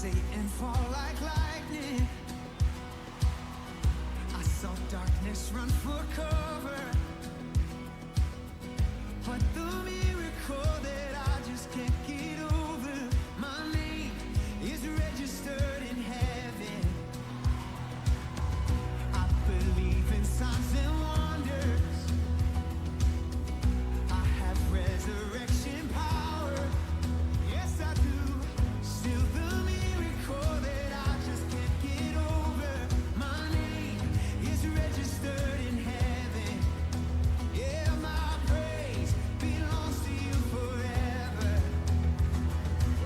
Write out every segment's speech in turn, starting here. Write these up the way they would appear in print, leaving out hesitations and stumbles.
Satan fall like lightning. I saw darkness run for cover, but the miracle that I just can't get over, my name is registered in heaven. I believe in signs and wonders. I have resurrection power. Yes, I do. Still the miracle that I just can't get over, my name is registered in heaven. Yeah, my praise belongs to you forever.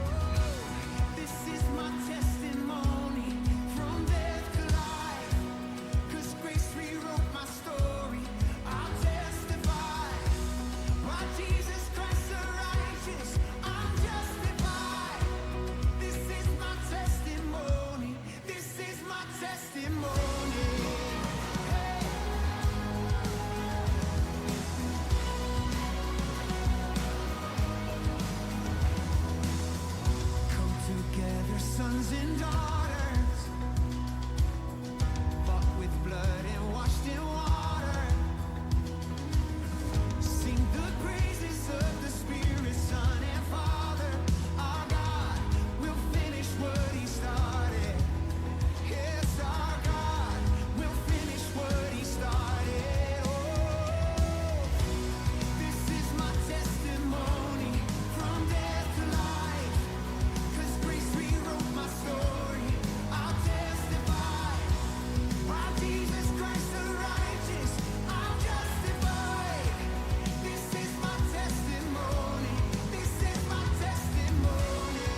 Oh, this is my testimony from death to life. 'Cause grace rewrote my story. I'll testify. By Jesus Christ the righteous, I'm justified. This is my testimony. This is my testimony. Hey. Come together, sons and daughters, bought with blood and washed in water. Sing the praises of the Spirit, Son, and Father. Our God will finish what He started. Yes, our God will finish what He started. Oh, this is my testimony from death to life. 'Cause grace rewrote my story. I'll testify. By Jesus Christ the righteous, I'm justified. This is my testimony. This is my testimony.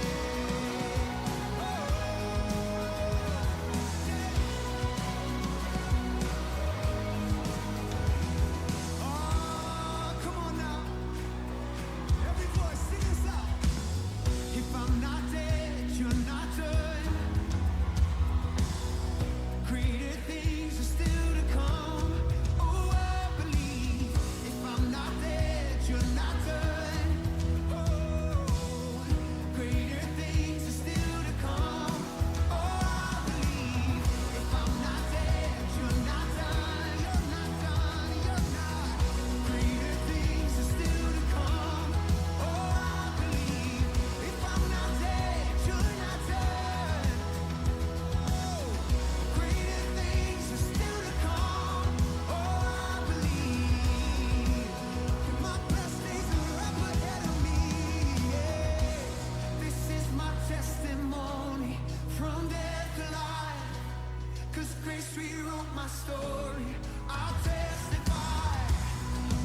Oh, come on now. Every voice, sing this out. If I'm not dead, you're not done. Greater things are still to come. Oh, I believe. If I'm not dead, you're not done. Oh, greater things are still to come. Oh, I believe. If I'm not dead, you're not done. You're not done. You're not. Greater things are still to come. Oh, I believe. If I'm not dead, you're not done. Greater things are still to come. Oh, I believe. My best days are up ahead of me. Yeah. This is my testimony from death to life. 'Cause grace rewrote my story. I'll testify.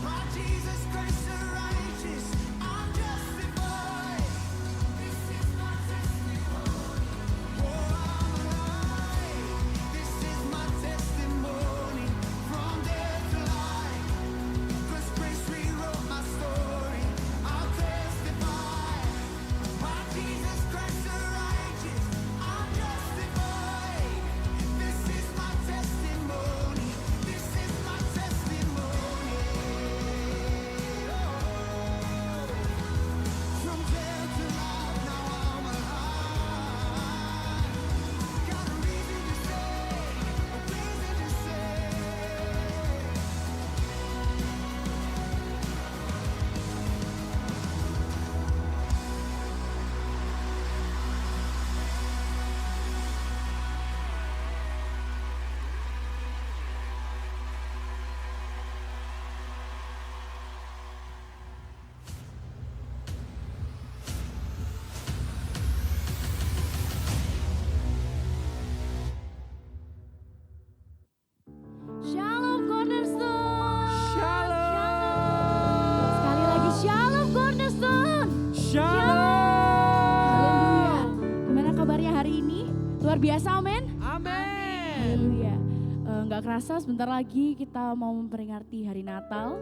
By Jesus Christ the righteous, I'm justified. This is my testimony. Oh, I'm alive. This is my testimony from death to life. 'Cause grace rewrote my story. I'll testify. By Jesus Christ the righteous, I'm justified. This is my testimony. This is my testimony. Oh, from death to life, now I'm alive. Got a reason to say, a reason to say. Shalom Cornerstone. Shalom. Sekali lagi Shalom Cornerstone. Shalom. Haleluya. Gimana kabarnya hari ini? Luar biasa, amin. Amin. Haleluya. Nggak kerasa sebentar lagi kita mau memperingati hari Natal,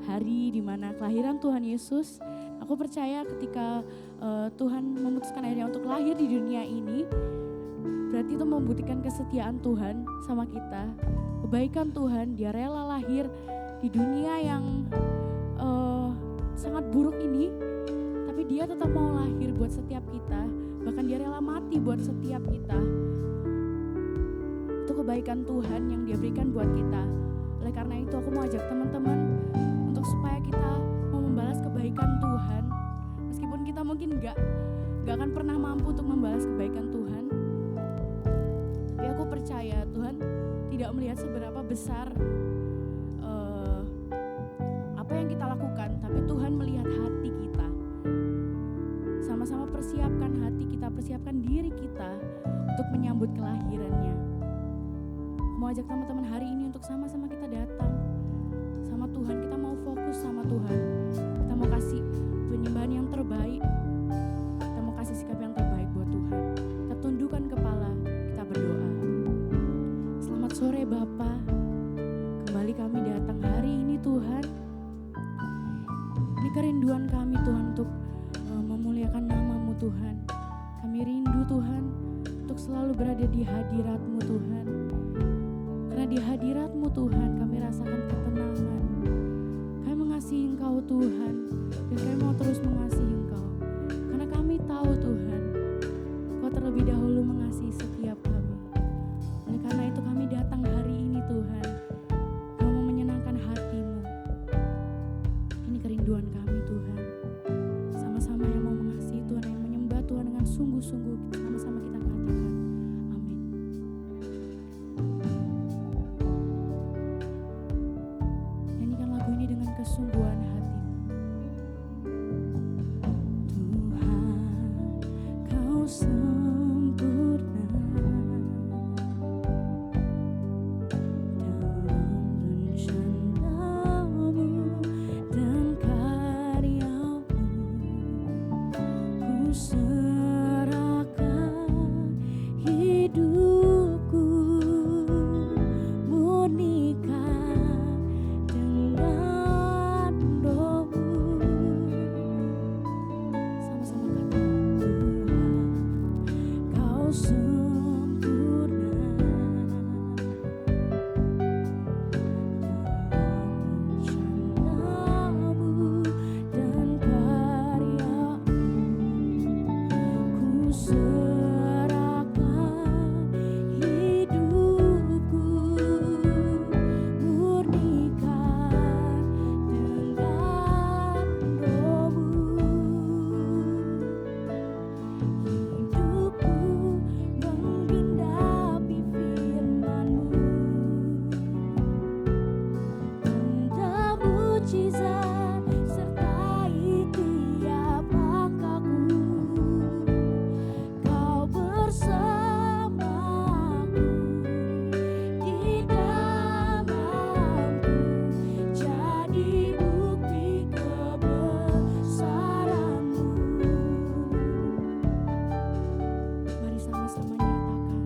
hari di mana kelahiran Tuhan Yesus. Aku percaya ketika Tuhan memutuskan akhirnya untuk lahir di dunia ini, berarti itu membuktikan kesetiaan Tuhan sama kita. Kebaikan Tuhan, Dia rela lahir di dunia yang sangat buruk ini, tapi dia tetap mau lahir buat setiap kita, bahkan dia rela mati buat setiap kita. Itu kebaikan Tuhan yang dia berikan buat kita. Oleh karena itu aku mau ajak teman-teman untuk supaya kita mau membalas kebaikan Tuhan, meskipun kita mungkin gak akan pernah mampu untuk membalas kebaikan Tuhan. Tapi aku percaya Tuhan tidak melihat seberapa besar apa yang kita lakukan, tapi Tuhan melihat hati kita. Sama-sama persiapkan hati kita, persiapkan diri kita untuk menyambut kelahirannya. Mau ajak teman-teman hari ini untuk sama-sama kita datang sama Tuhan. Kita mau fokus sama Tuhan. Kita mau kasih penyembahan yang terbaik. Kita mau kasih sikap yang terbaik buat Tuhan. Kita tundukkan kepala, kita berdoa. Selamat sore Bapa. Kembali kami datang hari ini Tuhan. Ini kerinduan kami Tuhan untuk memuliakan nama-Mu Tuhan. Kami rindu Tuhan untuk selalu berada di hadirat-Mu Tuhan. Karena di hadirat-Mu Tuhan kami rasakan ketenangan. Kami mengasihi Engkau Tuhan, dan kami mau terus mengasihi Engkau. Karena kami tahu Tuhan, Engkau terlebih dahulu mengasihi setiap kami. Oleh karena itu kami datang hari ini Tuhan, kami mau menyenangkan hati-Mu. Ini kerinduan kami Tuhan. Sama-sama yang mau mengasihi Tuhan, yang menyembah Tuhan dengan sungguh-sungguh, sama-sama kita katakan amin. Nyanyikan lagu ini dengan kesungguhan hati. Tuhan, Kau sempurna dalam rencana-Mu dan karya-Mu. Ku serahkan hidupku, murnikan dengan roh-Mu. Sama-sama katakan Tuhan, Kau sempurna dalam rencana-Mu dan karya-Mu. Ku serahkan hidupku, murnikan dengan roh-Mu. Hidupku menggenapi firman-Mu, tanda mujizat sertai tiap langkahku. Kau bersamaku di dalamku, jadi bukti kebesaran-Mu. Mari sama-sama nyatakan,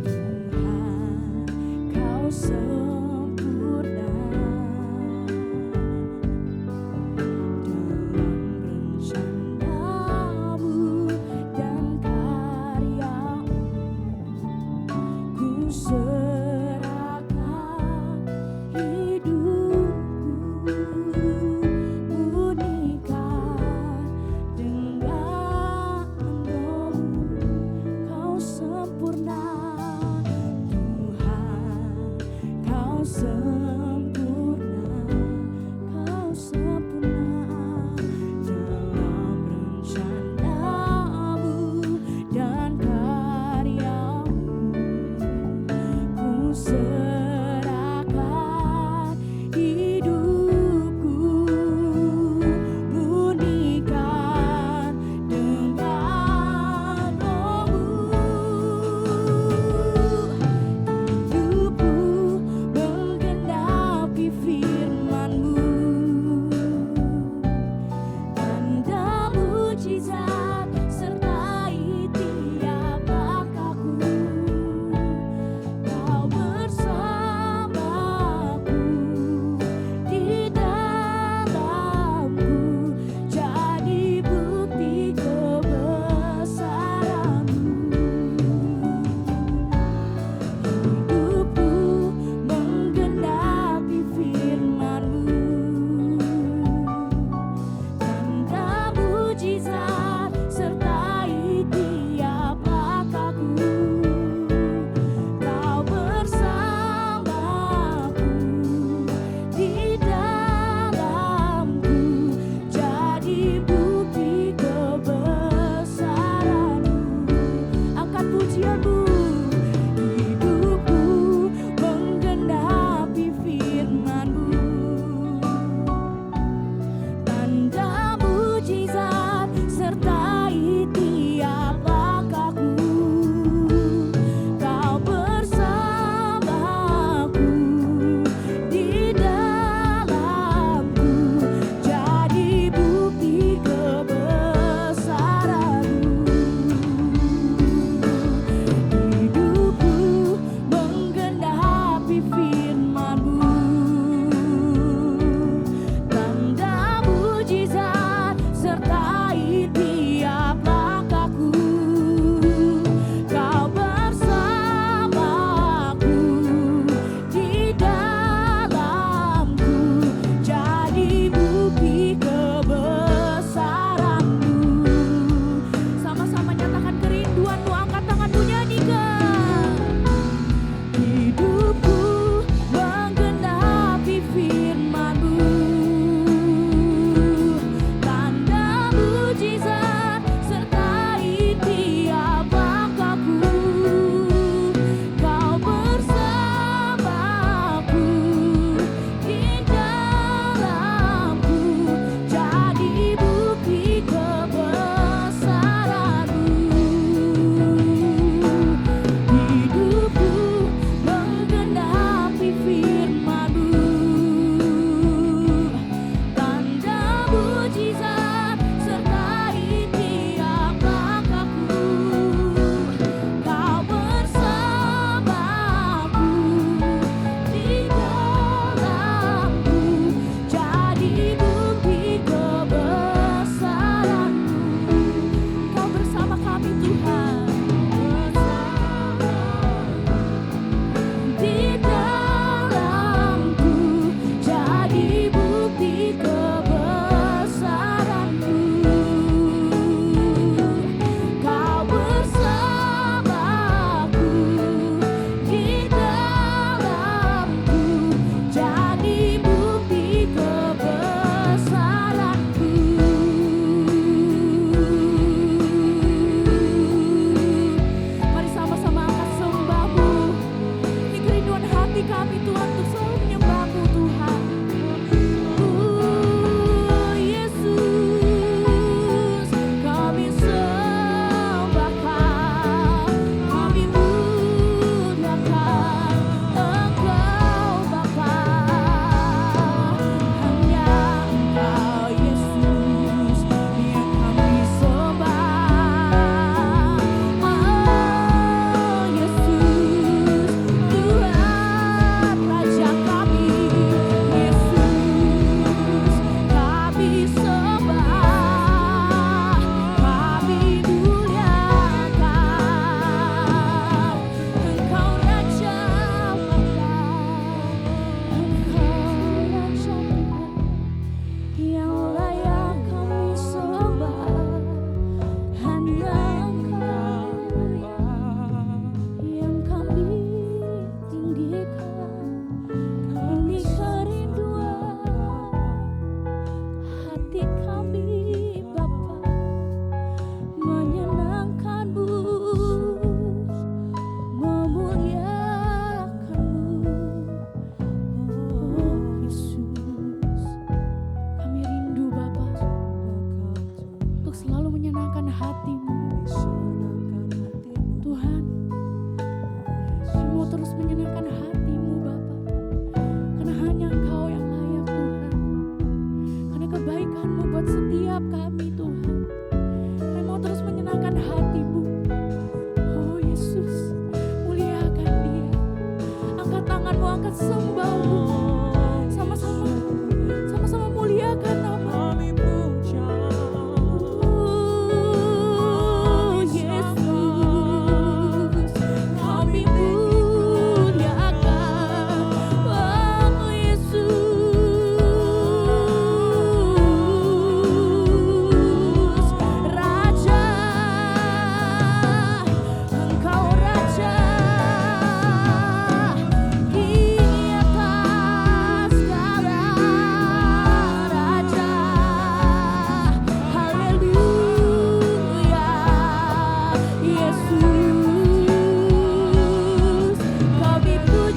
Tuhan, Kau sempurna dalam rencana-Mu dan karya-Mu. Ku serahkan hidupku, murnikan dengan roh-Mu. Kau sempurna Tuhan, Kau sempurna, Kau sempurna dalam rencana-Mu dan karya-Mu.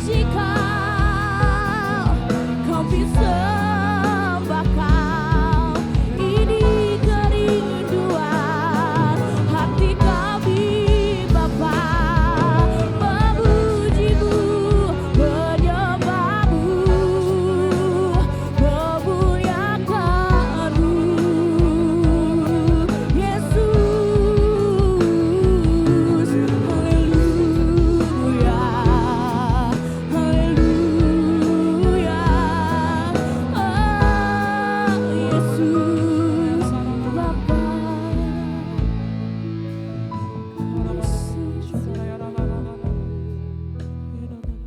puji Kau, Kau disembah Kau. Ini kerinduan hati kami Bapa, memuji-Mu, menyembah-Mu, memuliakan-Mu, Yesus. Haleluya, haleluya. Oh Yesus Bapa,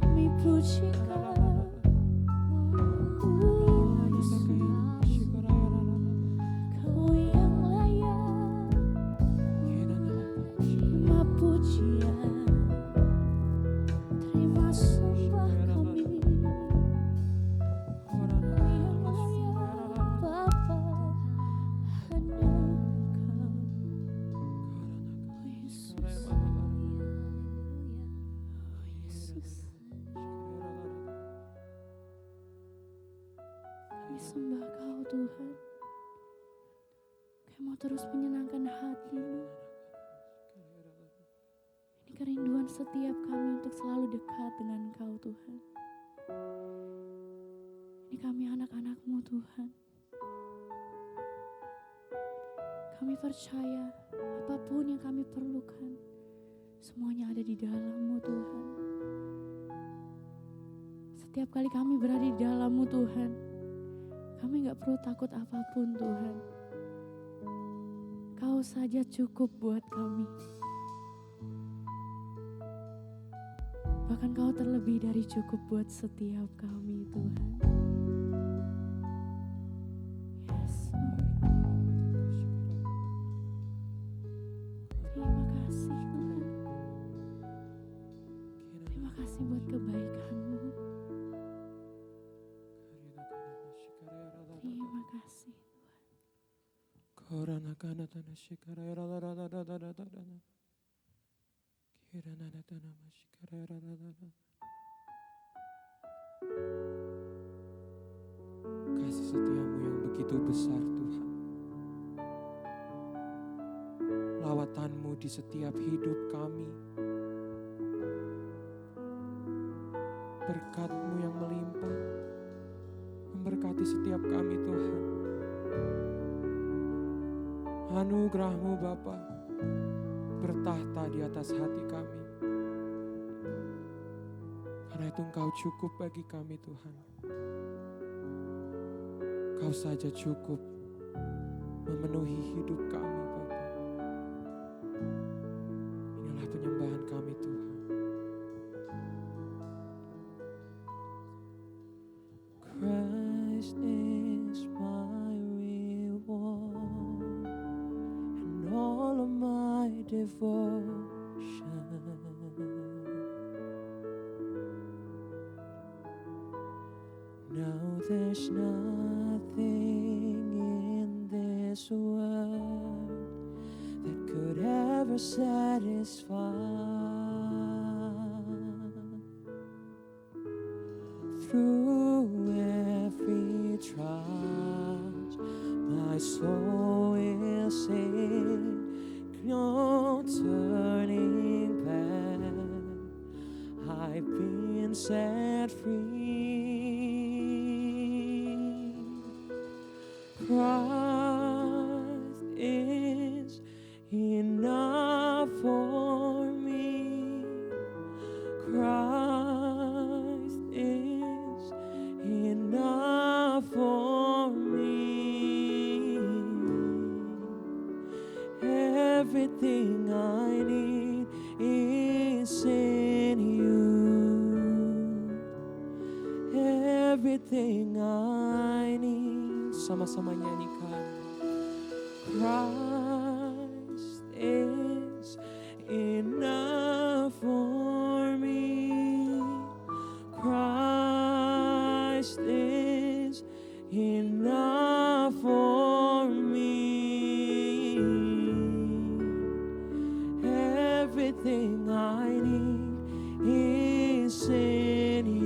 kami puji Kau, Kau yang layak terima pujian, terima sembah kami. Kau yang layak Bapa, hanya Kau, oh Yesus, oh Yesus. Kami sembah Kau Tuhan, Kau mau terus menyenangkan hati-Mu. Ini kerinduan setiap kami untuk selalu dekat dengan Kau Tuhan. Ini kami anak-anak-Mu Tuhan. Kami percaya apapun yang kami perlukan, semuanya ada di dalam-Mu Tuhan. Setiap kali kami berada di dalam-Mu Tuhan, kami gak perlu takut apapun Tuhan. Kau saja cukup buat kami. Bahkan Kau terlebih dari cukup buat setiap kami Tuhan. Yes Lord. Terima kasih Tuhan. Terima kasih buat kebaikan-Mu. Terima kasih Tuhan. Kasih setiamu yang begitu besar Tuhan. Lawatanmu di setiap hidup kami. Berkat-Mu yang melimpah memberkati setiap kami Tuhan. Anugerah-Mu Bapa bertahta di atas hati kami. Karena itu Engkau cukup bagi kami Tuhan. Kau saja cukup memenuhi hidup kami Bapa. Inilah penyembahan kami Tuhan. Christ is my reward and all of my devotion. Now there's nothing in this world that could ever satisfy. Through every trial, my soul will sing, no turning back. I've been set free. Christ is enough for me. Christ is enough for me. Everything I need is in you. Everything I need. Sama-sama nyanyikan. Christ is enough for me. Christ is enough for me. Everything I need is in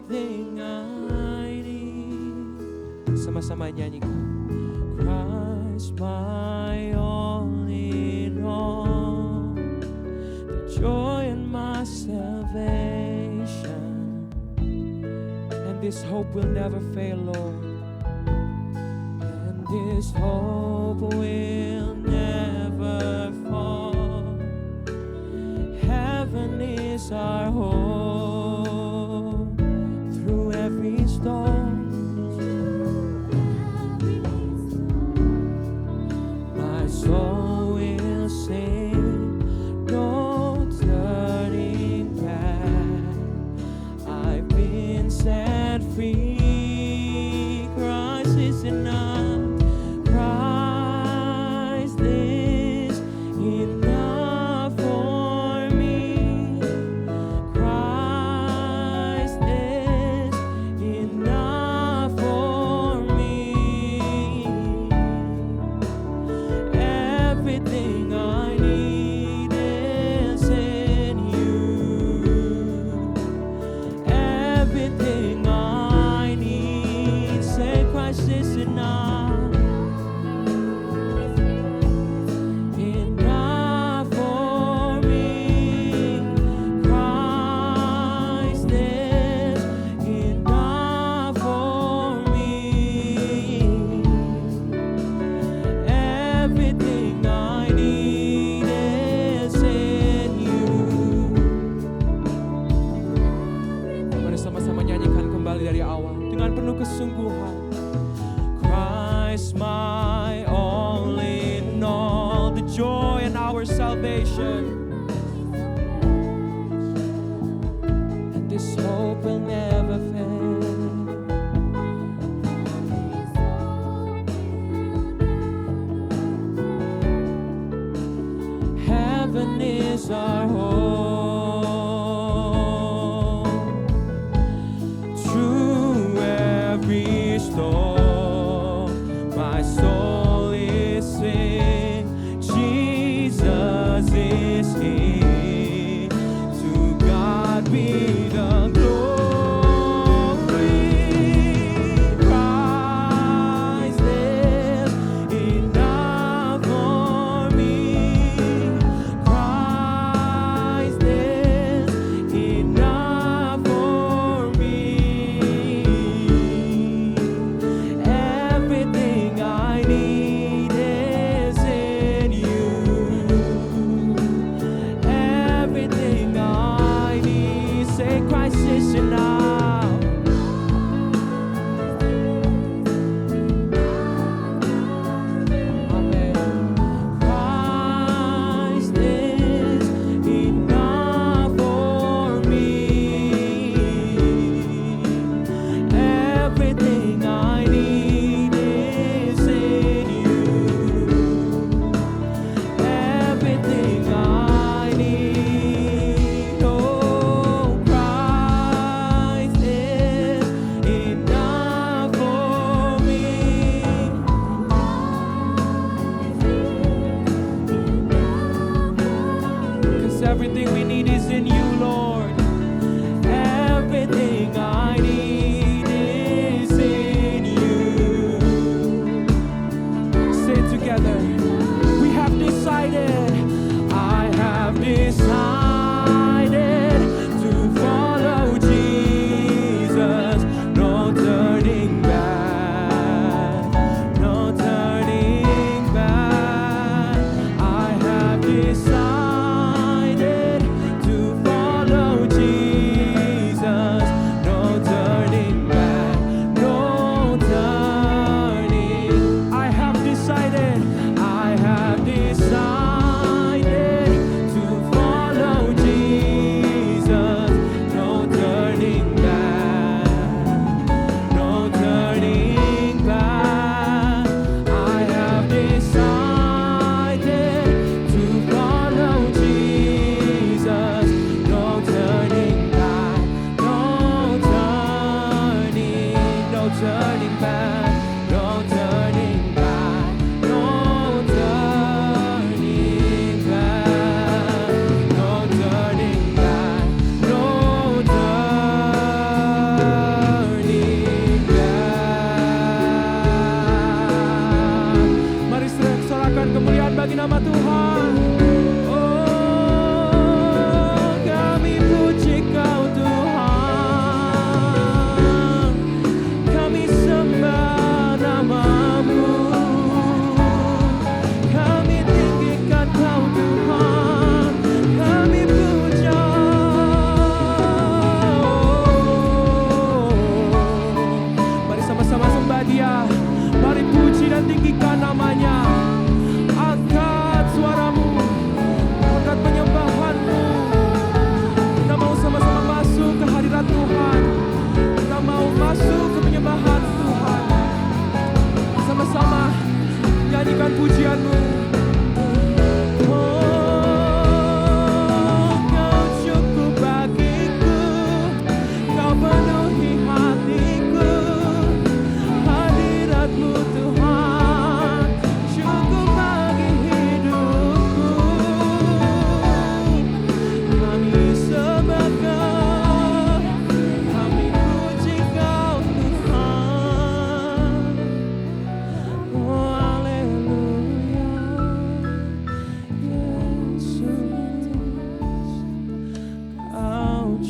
everything I need. Sama-sama nyanyikan. Christ my all in all, the joy and my salvation, and this hope will never fail, Lord. And this hope will never fall. Heaven is our home through every storm. My soul will sing, no turning back. I've been set free. Christ is enough. Christ is enough for me. Christ is enough for me. Everything I need is in you. Everything I need, say Christ is enough. Enough for me. Christ is enough for me. Everything I need is in you. Mari sama-sama nyanyikan kembali dari awal dengan penuh kesungguhan. Christ my all in all, the joy and our salvation, and this hope will never fail. Heaven is our home through every storm. My soul is sing, Jesus is King. To God be the glory. Christ is enough for me. Christ is enough for me. Everything I need is in you. Everything I need, say Christ is enough. Amen. Christ is enough for me. Everything I need is in you. Everything I need, oh, Christ is enough for me. 'Cause everything we need is in you, Lord. Everything I need is in you. Say it together. We have decided, I have decided to follow Jesus. No turning back, no turning back. I have decided to follow Jesus.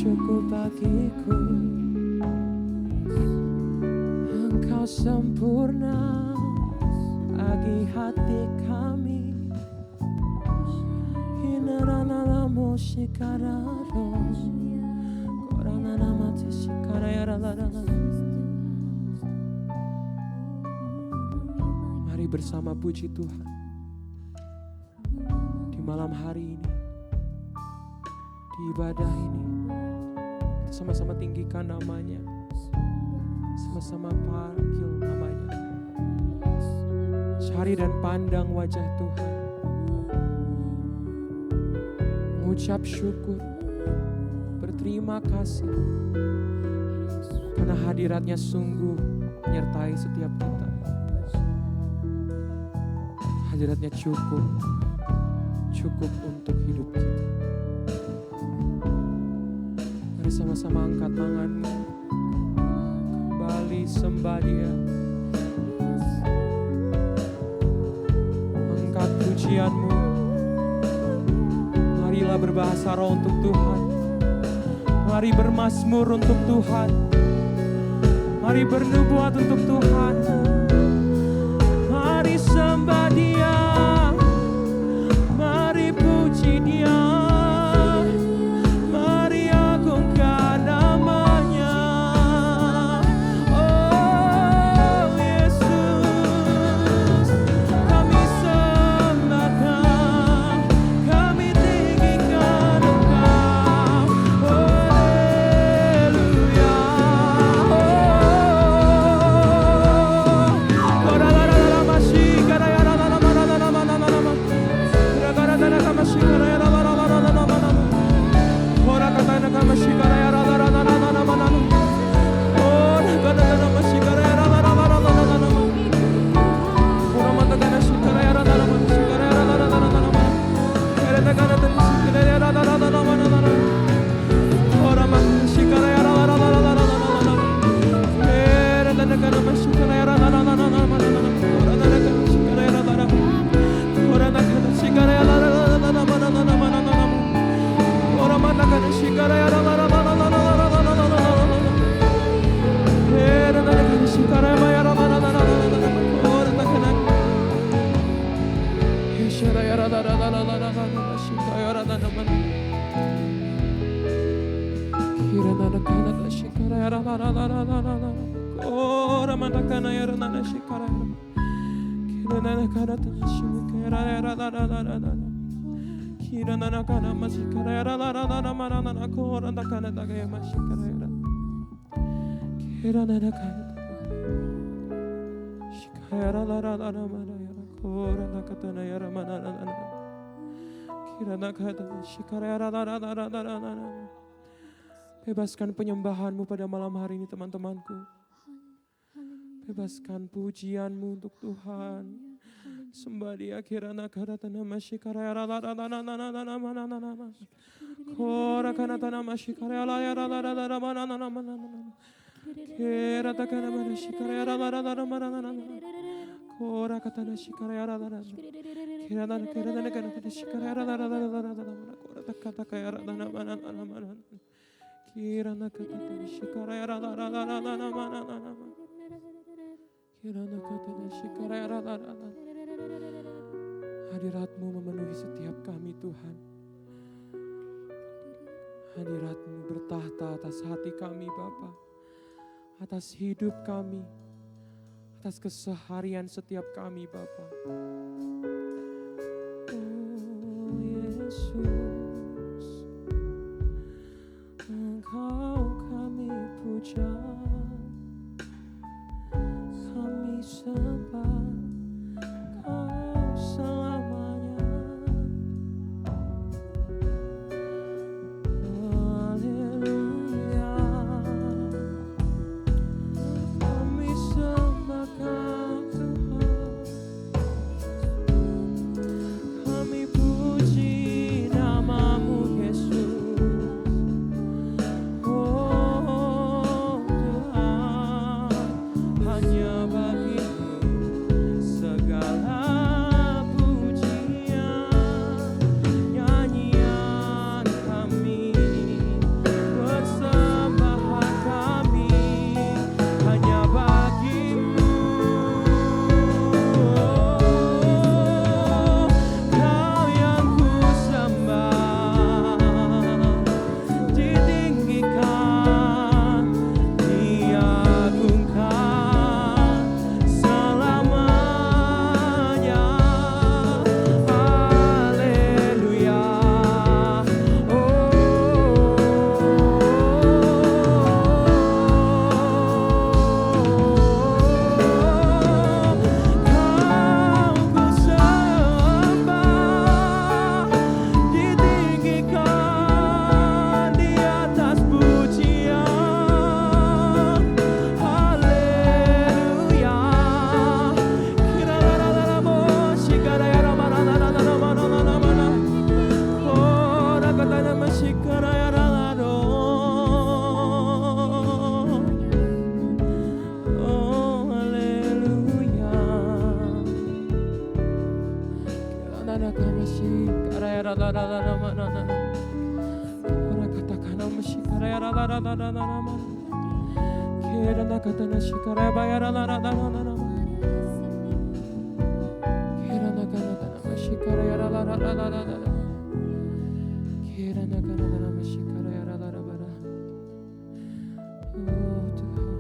cukup bagiku. Engkau sempurna bagi hati kami. Hinarana mushikararo koranana mati shikarayararara. Mari bersama puji Tuhan di malam hari ini, di ibadah ini. Kita sama-sama tinggikan namanya, sama-sama panggil namanya. Cari dan pandang wajah Tuhan, mengucap syukur, berterima kasih karena hadiratnya sungguh menyertai setiap kita. Hadiratnya cukup untuk hidup kita. Mari sama-sama angkat tanganmu, kembali sembah Dia. Angkat pujianmu. Marilah berbahasa roh untuk Tuhan. Mari bermazmur untuk Tuhan. Mari bernubuat untuk Tuhan. Mari sembah Dia. Mari puji Dia. Mari agungkan namanya. Oh Yesus, kami sembahkan, kami tinggikan Engkau. Haleluya. Bebaskan penyembahanmu pada malam hari ini teman-temanku. Bebaskan pujianmu untuk Tuhan. Sembah Dia kirana karatana mashikaraya kora kanatana mashikaraya kirata kana mashikaraya kora katana shikaraya kirana kirana kana shikaraya kora takata kaya kirana katana shikaraya kirana katana shikaraya. Hadirat-Mu memenuhi setiap kami Tuhan. Hadirat-Mu bertahta atas hati kami Bapa, atas hidup kami, atas keseharian setiap kami Bapa. Oh Yesus, Engkau kami puja, kami sembah Kau selamanya. Haleluya. Kami sembah Kau Tuhan. Oh Tuhan,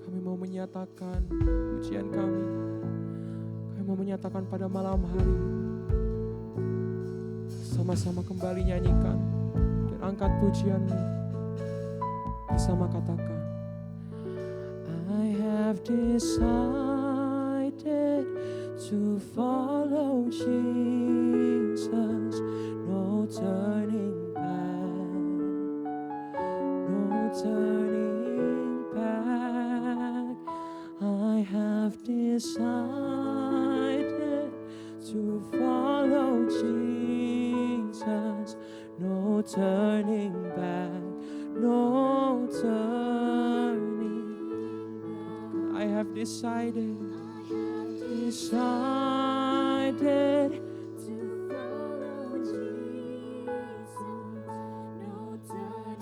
kami mau menyatakan pujian kami. Kami mau menyatakan pada malam hari, sama-sama kembali nyanyikan dan angkat pujian-Mu. Bersama katakan, I have decided to follow Jesus, no turning back, no turning back. I have decided to follow Jesus, no turning back, no turning. I have decided to follow Jesus, no turning back.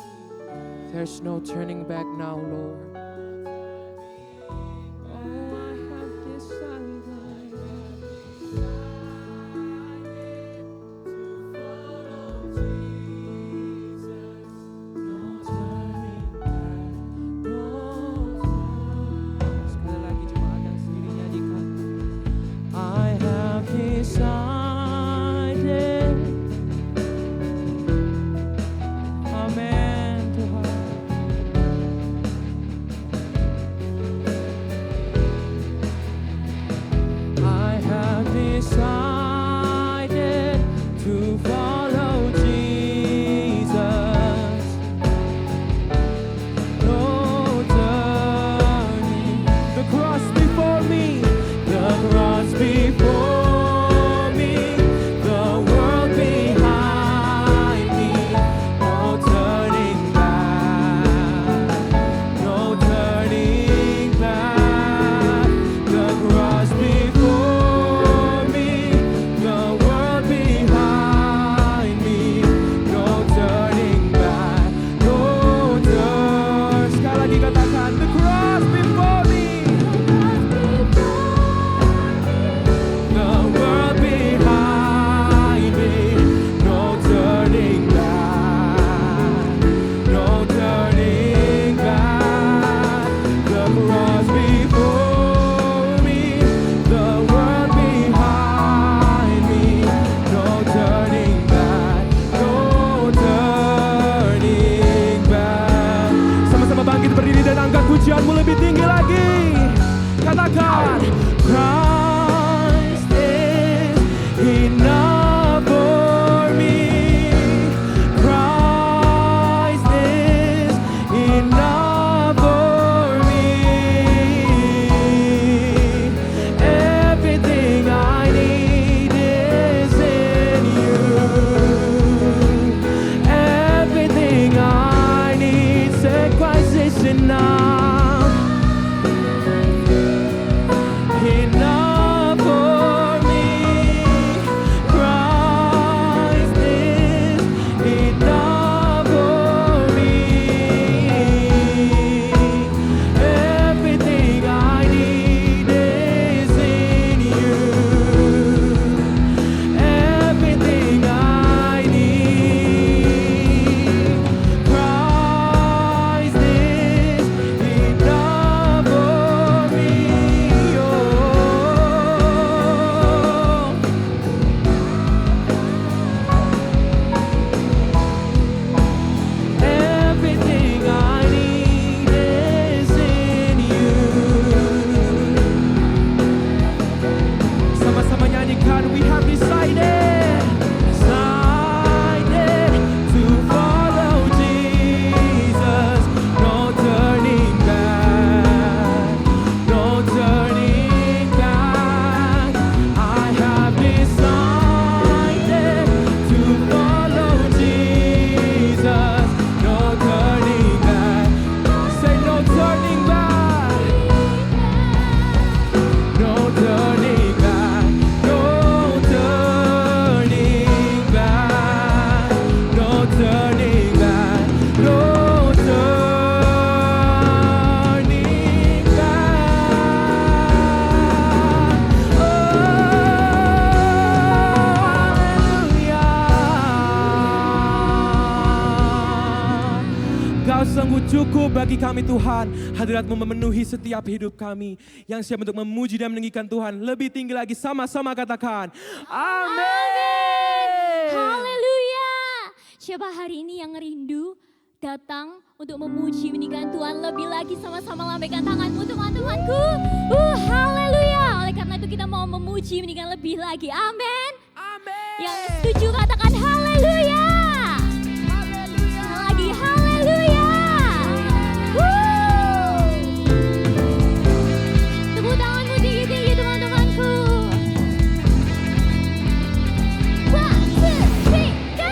There's no turning back now, Lord. Pujianmu lebih tinggi lagi. Katakan, Christ is enough for me. Christ is enough for me. Everything I need is in you. Everything I need, say Christ is enough. Engkau sungguh cukup bagi kami Tuhan. Hadirat-Mu memenuhi setiap hidup kami. Yang siap untuk memuji dan meninggikan Tuhan. Lebih tinggi lagi, sama-sama katakan. Amin. Haleluya. Siapa hari ini yang rindu datang untuk memuji meninggikan Tuhan lebih lagi, sama-sama lambaikan tanganmu teman-temanku. Haleluya. Oleh karena itu kita mau memuji meninggikan lebih lagi. Amin. Amin. Yang setuju katakan haleluya. Lagi haleluya. Tepuk tanganmu tinggi-tinggi teman-temanku. 1, 2, 3, go.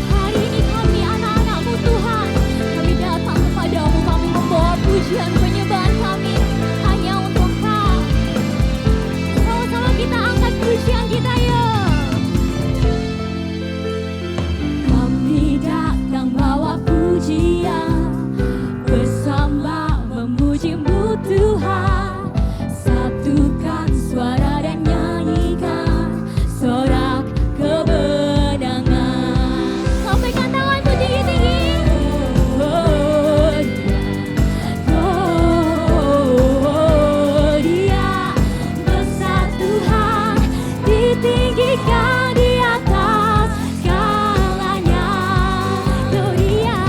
Hari ini kami anak-anak-Mu Tuhan, kami datang kepadamu, kami membawa pujian penyembahan kami hanya untuk Kau. Sama-sama kita angkat pujian kita yuk. Kami datang bawa pujian, bersama memuji-Mu Tuhan. Satukan suara dan nyanyikan sorak kemenangan. Lambaikan tanganmu tinggi-tinggi. Dia besar Tuhan, ditinggikan di atas segalanya. Gloria,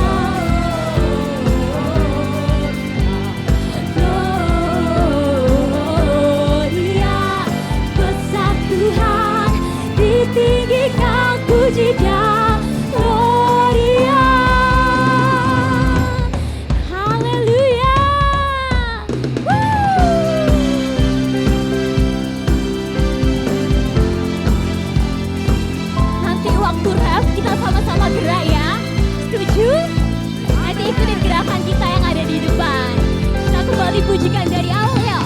Gloria, besar Tuhan, ditinggikan puji Dia. Gloria, haleluya. Nanti waktu rap kita sama-sama gerak ya. Setuju? Nanti ikutin gerakan kita yang ada di depan. Kita kembali pujikan dari awal ya.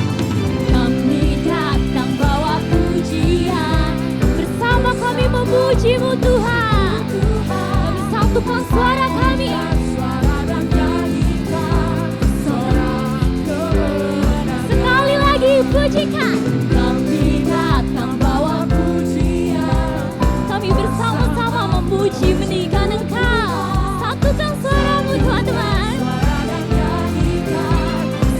Kami datang bawa pujian, bersama kami memuji-Mu Tuhan. Kami satukan suara kami. Sekali lagi pujikan. Kami datang bawa pujian, kami bersama-sama memuji meninggikan Engkau. Satukan suaramu teman-teman.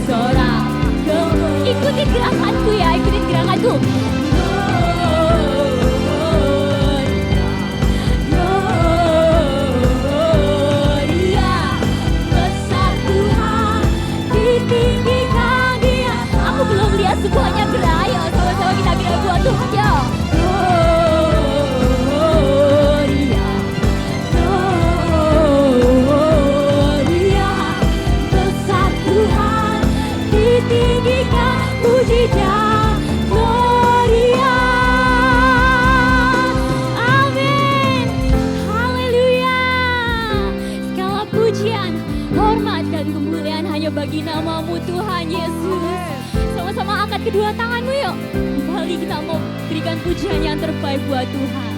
Sorak kemenangan. Ikuti gerakanku ya, ikutin gerakanku. Gloria, besar Tuhan, ditinggikan Dia. Aku belum lihat semuanya gerak, ayo sama-sama kita gerak buat Tuhan ya. Gloria, Gloria, besar Tuhan, ditinggikan puji Dia. Gloria, amin, haleluya. Segala pujian, hormat dan kemuliaan hanya bagi nama-Mu Tuhan Yesus. Sama-sama angkat kedua tanganmu yuk. Kembali kita mau berikan pujian yang terbaik buat Tuhan.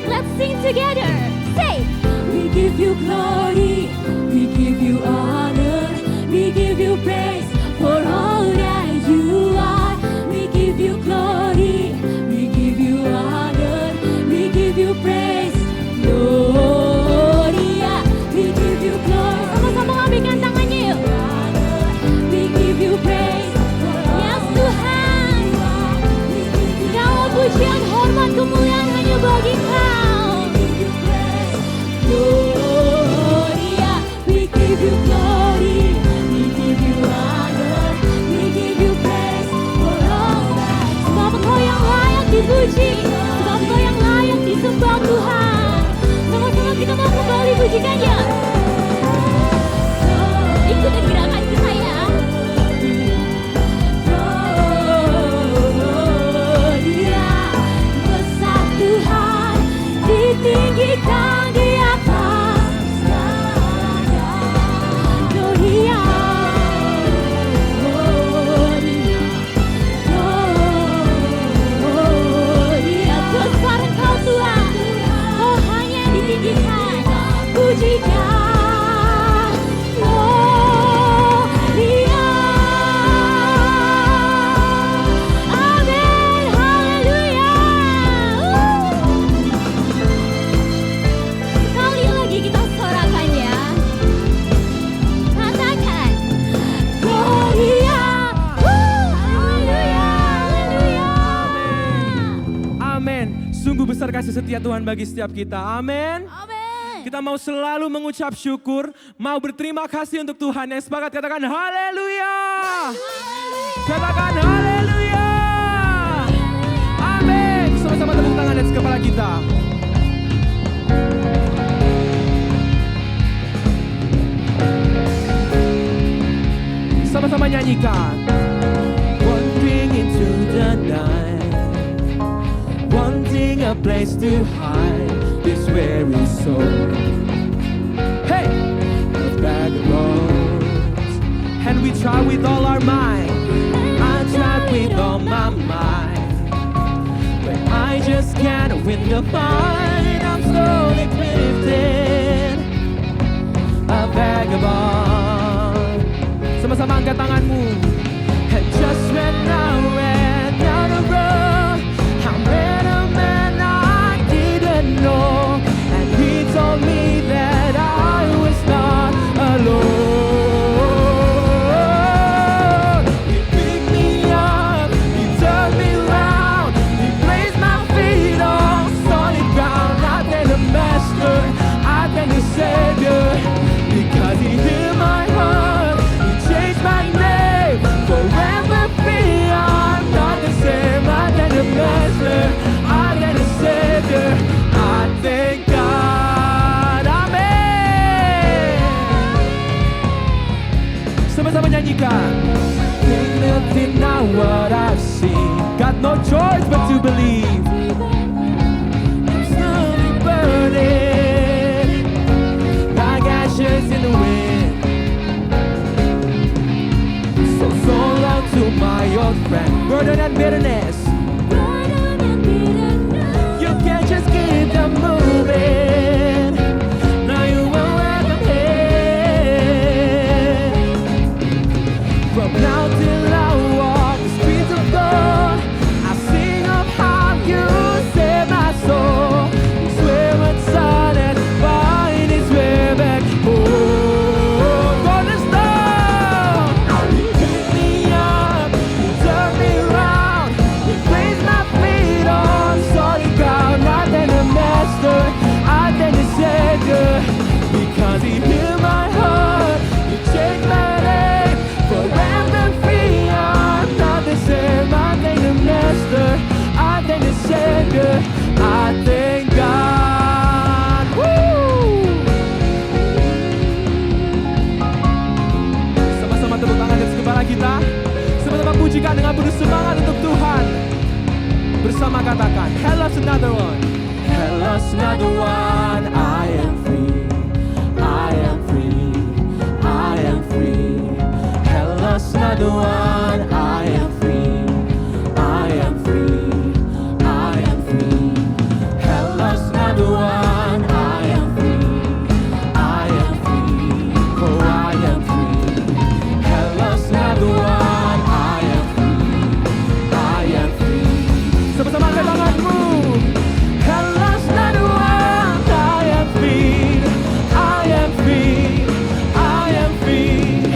Let's sing together. Say, we give You glory, we give You honor, we give You praise for all that You are. We give You glory, we give You honor, we give You praise. Gloria, we give You glory. Sama-sama lambaikan tangannya yuk. We give You praise. Yes Tuhan, segala pujian, hormat, kemuliaan hanya bagi Kau. Gloria, we give You glory, we give You honor, we give You praise for all that. Sebab Engkau yang layak dipuji, sebab Engkau yang layak disembah Tuhan. kasih setia Tuhan bagi setiap kita. Amin. Amin. Kita mau selalu mengucap syukur, mau berterima kasih untuk Tuhan. Yang sepakat katakan haleluya. Katakan haleluya. Amin. Sama-sama tepuk tangan di atas kepala kita. Sama-sama nyanyikan. Wanting into the night, wanting a place to hide this weary soul. Hey, those vagabonds, and we try with all our might. I tried with all my might, but I just can't win the fight. I'm slowly drifting, a vagabond. Sama-sama angkat tanganmu. And just when I ran down the road, I met a man I didn't know, and he told me that I was not alone. He picked me up, he turned me round, he placed my feet on solid ground. I thank the Master, I thank the Savior, because he healed my heart, he changed my name, forever free. I'm not the same. I thank the Master, I thank the Savior, I thank God. Amen. Sama-sama nyanyikan. Can't live deny what I've seen. Got no choice but to believe. I'm slowly burning like ashes in the wind. So long to my old friend, burden and bitterness. You can't just keep them moving. Now you will welcome here. From now till I walk the streets of gold, I sing of how you saved my soul. It's where it's sun and find its way back home. Golden stone, he picked me up, he turned me round, he placed my feet on solid ground. I thank the Master, I thank the Savior, because he healed my heart, he changed my name, forever free. I'm not the same. I thank the Master, I thank the Savior, I thank God. Woo! Sama-sama tepuk tangan di atas kepala kita. Sama-sama pujikan dengan penuh semangat untuk Tuhan. Bersama katakan, Hellas another one. Hellas another one. I am free. I am free. I am free. Hellas another one. I am free. I am free. I am free. Hellas another one. I am free. I am free. Oh, I am free. Hellas another one. I am free. I am free. Sama-sama angkat tanganmu. Hellas another one. I am free. I am free. I am free.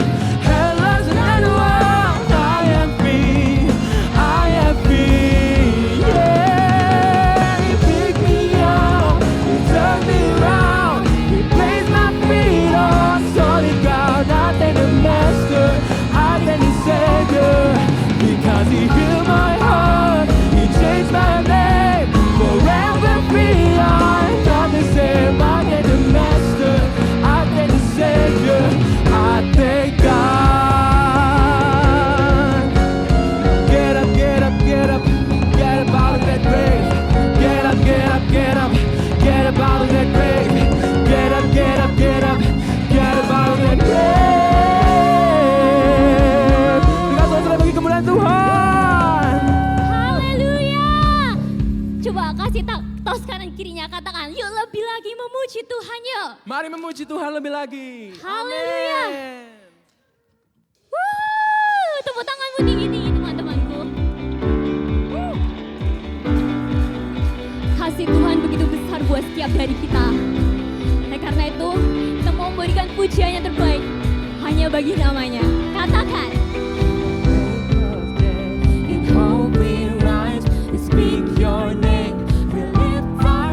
Hellas another one. I am free. I am free. Yeah, he picked me up, he turned me round, he placed my feet on solid ground. I thank the Master, I thank the Savior, because he healed my heart, he changed my name, forever free. I'm not the same. I thank the Master, I thank the Savior, I thank God. Get up, get up, get up, get up out of that grave. Get up, get up, get up, get up out of that grave. Get up, get up, get up, get up out of that grave. Kita selesai bagi kemuliaan Tuhan. Haleluya. Coba kasih tos kanan kirinya, katakan, yuk lebih lagi memuji Tuhan yuk. Mari memuji Tuhan lebih lagi. Haleluya. Amin. Tepuk tanganmu tinggi-tinggi teman-temanku. Kasih Tuhan begitu besar buat setiap dari kita. Oleh karena itu, kita mau memberikan pujian yang terbaik hanya bagi namanya. Katakan. In hope we rise, we speak your name, we lift our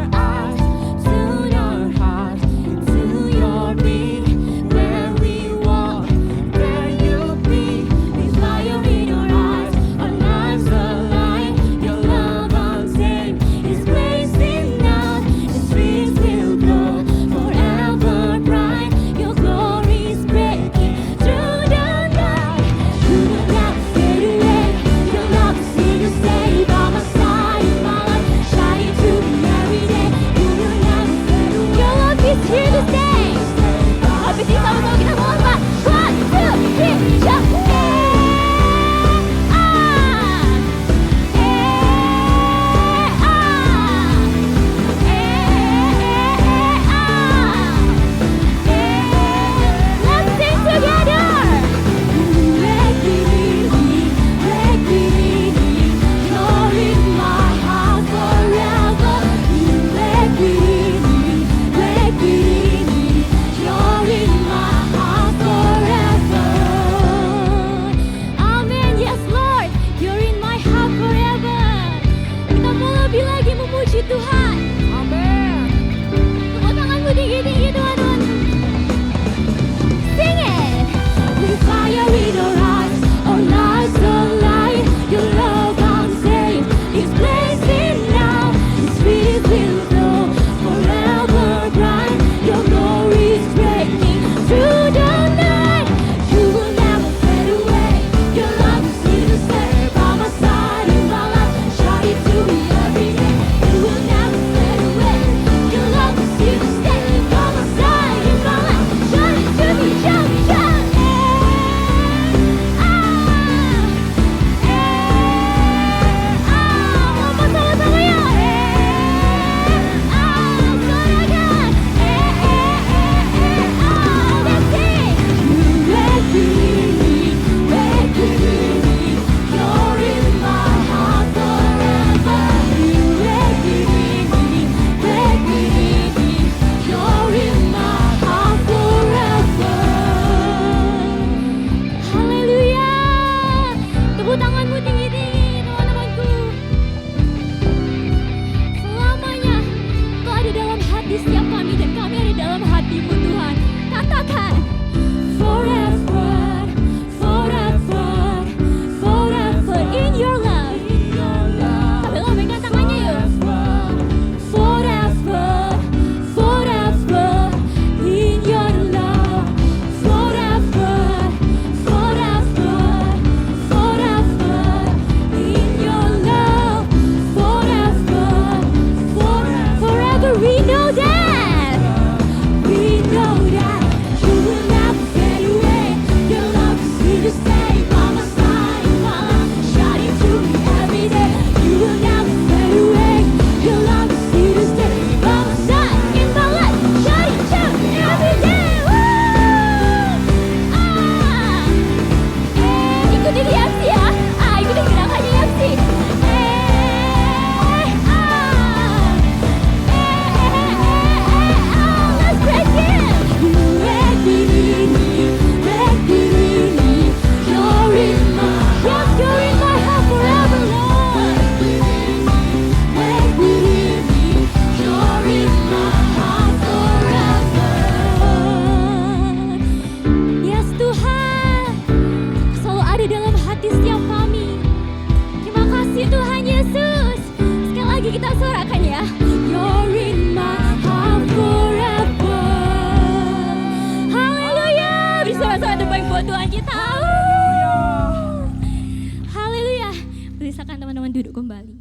kembali.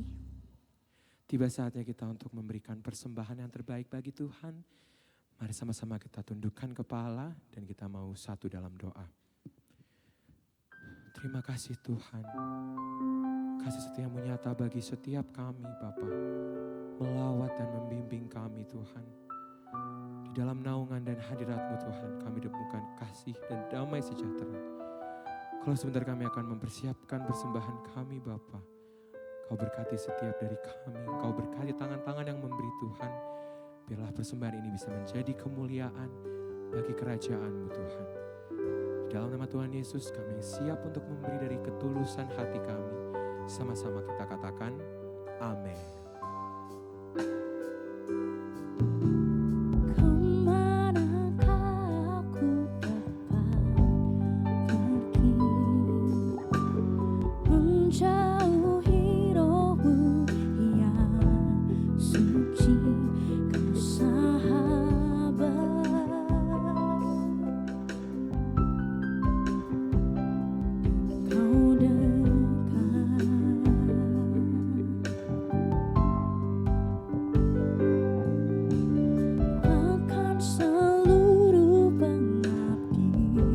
Tiba saatnya kita untuk memberikan persembahan yang terbaik bagi Tuhan. Mari sama-sama kita tundukkan kepala dan kita mau satu dalam doa. Terima kasih Tuhan. Kasih setia-Mu nyata bagi setiap kami Bapa. Melawat dan membimbing kami Tuhan. Di dalam naungan dan hadirat-Mu Tuhan, kami temukan kasih dan damai sejahtera. Kalau sebentar kami akan mempersiapkan persembahan kami Bapa. Kau berkati setiap dari kami, Kau berkati tangan-tangan yang memberi Tuhan. Biarlah persembahan ini bisa menjadi kemuliaan bagi kerajaan-Mu Tuhan. Di dalam nama Tuhan Yesus kami siap untuk memberi dari ketulusan hati kami. Sama-sama kita katakan, amin. Kemanakah aku dapat pergi, menjauhi roh-Mu yang suci, Kau sahabat. Kau dekat, bahkan seluruh pengabdianku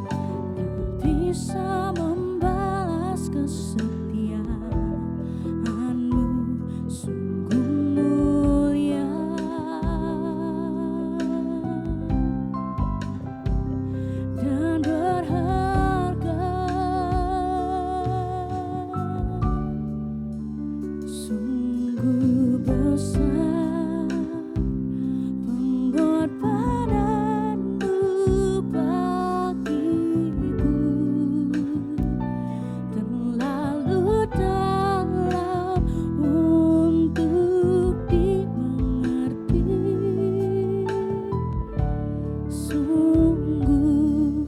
tak bisa membalas kesetiaan-Mu, sungguh mulia dan berharga. Sungguh besar pengorbanan-Mu bagiku, terlalu dalam untuk dimengerti. Sungguh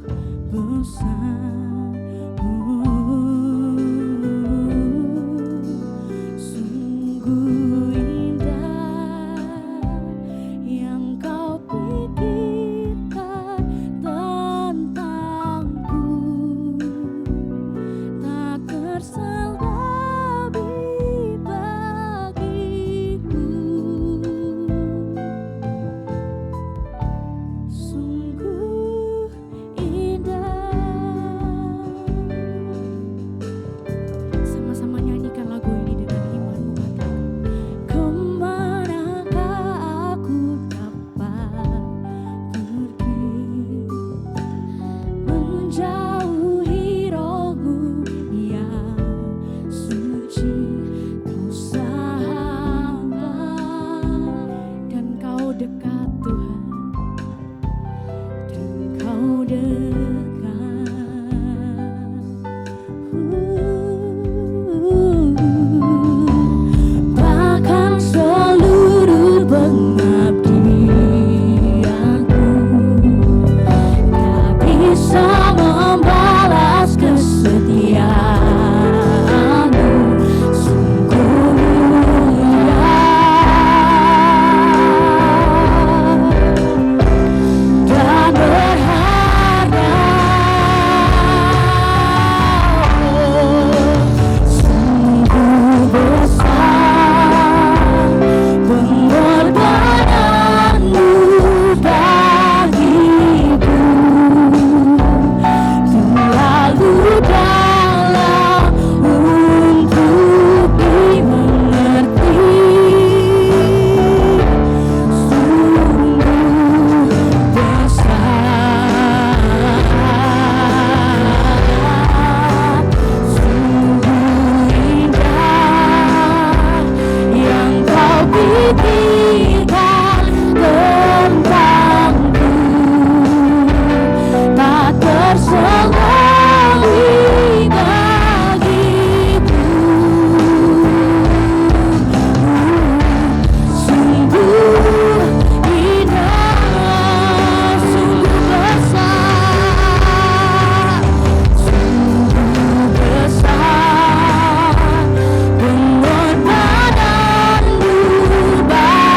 besar, sungguh indah yang Kau pikirkan tentangku, tak terselami bagiku. Sungguh indah. Sama-sama nyanyikan lagu ini dengan imanmu, katakan, kemanakah aku dapat pergi, menjauhi roh-Mu yang suci, Kau sahabat dan Kau dekat Tuhan, dan Kau dekat. Bahkan seluruh pengabdianku tak bisa membalas kesetiaan-Mu, sungguh mulia dan berharga. Sungguh besar pengorbanan-Mu bagiku, terlalu dalam untuk dimengerti. Sungguh besar, sungguh indah yang Kau pikirkan tentangku, tak terselami bagiku. Sungguh indah, sungguh besar, sungguh besar pengorbanan-Mu bagiku.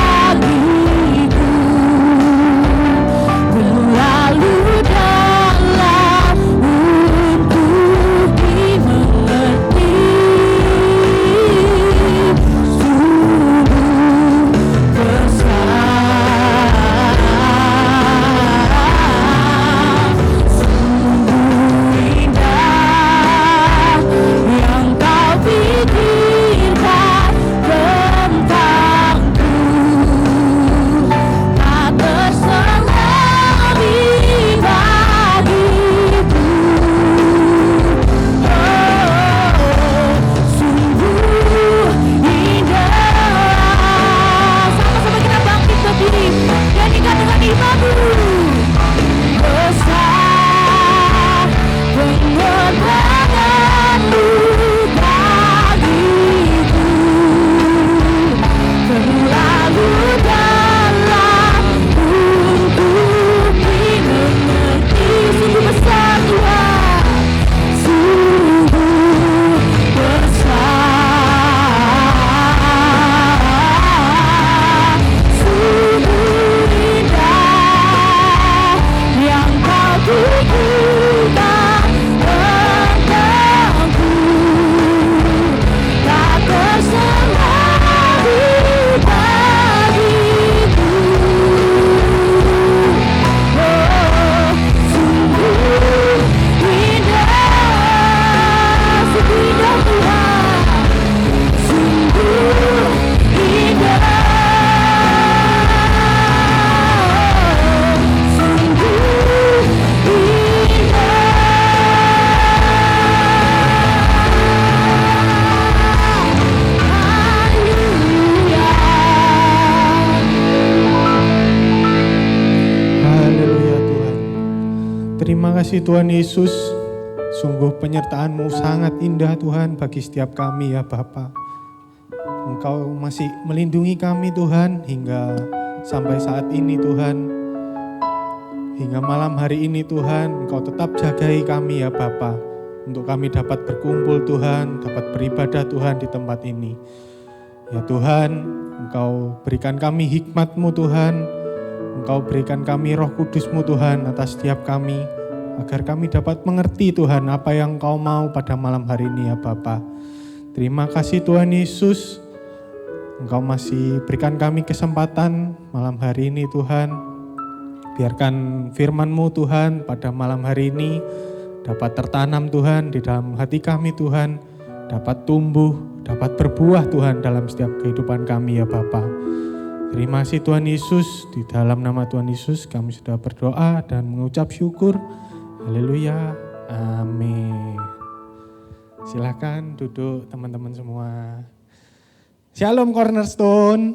kasih Tuhan Yesus, sungguh penyertaan-Mu sangat indah Tuhan bagi setiap kami ya Bapa. Engkau masih melindungi kami Tuhan hingga sampai saat ini Tuhan. Hingga malam hari ini Tuhan, Engkau tetap jagai kami ya Bapa. Untuk kami dapat berkumpul Tuhan, dapat beribadah Tuhan di tempat ini. Ya Tuhan, Engkau berikan kami hikmat-Mu Tuhan. Engkau berikan kami Roh Kudus-Mu Tuhan atas setiap kami, agar kami dapat mengerti Tuhan apa yang Engkau mau pada malam hari ini ya Bapa. Terima kasih Tuhan Yesus, Engkau masih berikan kami kesempatan malam hari ini Tuhan. Biarkan firman-Mu Tuhan pada malam hari ini dapat tertanam Tuhan di dalam hati kami Tuhan, dapat tumbuh, dapat berbuah Tuhan dalam setiap kehidupan kami ya Bapa. Terima kasih Tuhan Yesus, di dalam nama Tuhan Yesus kami sudah berdoa dan mengucap syukur. Haleluya, amin. Silakan duduk teman-teman semua. Shalom Cornerstone.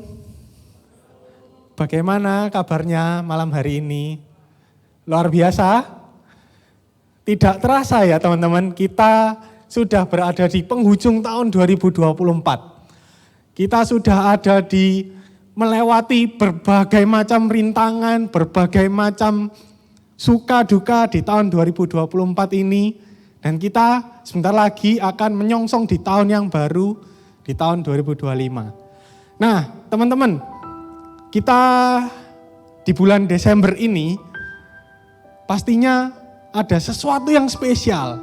Bagaimana kabarnya malam hari ini? Luar biasa? Tidak terasa ya teman-teman, kita sudah berada di penghujung tahun 2024. Kita sudah ada di melewati berbagai macam rintangan, berbagai macam suka duka di tahun 2024 ini. Dan kita sebentar lagi akan menyongsong di tahun yang baru, di tahun 2025. Nah teman-teman, kita di bulan Desember ini pastinya ada sesuatu yang spesial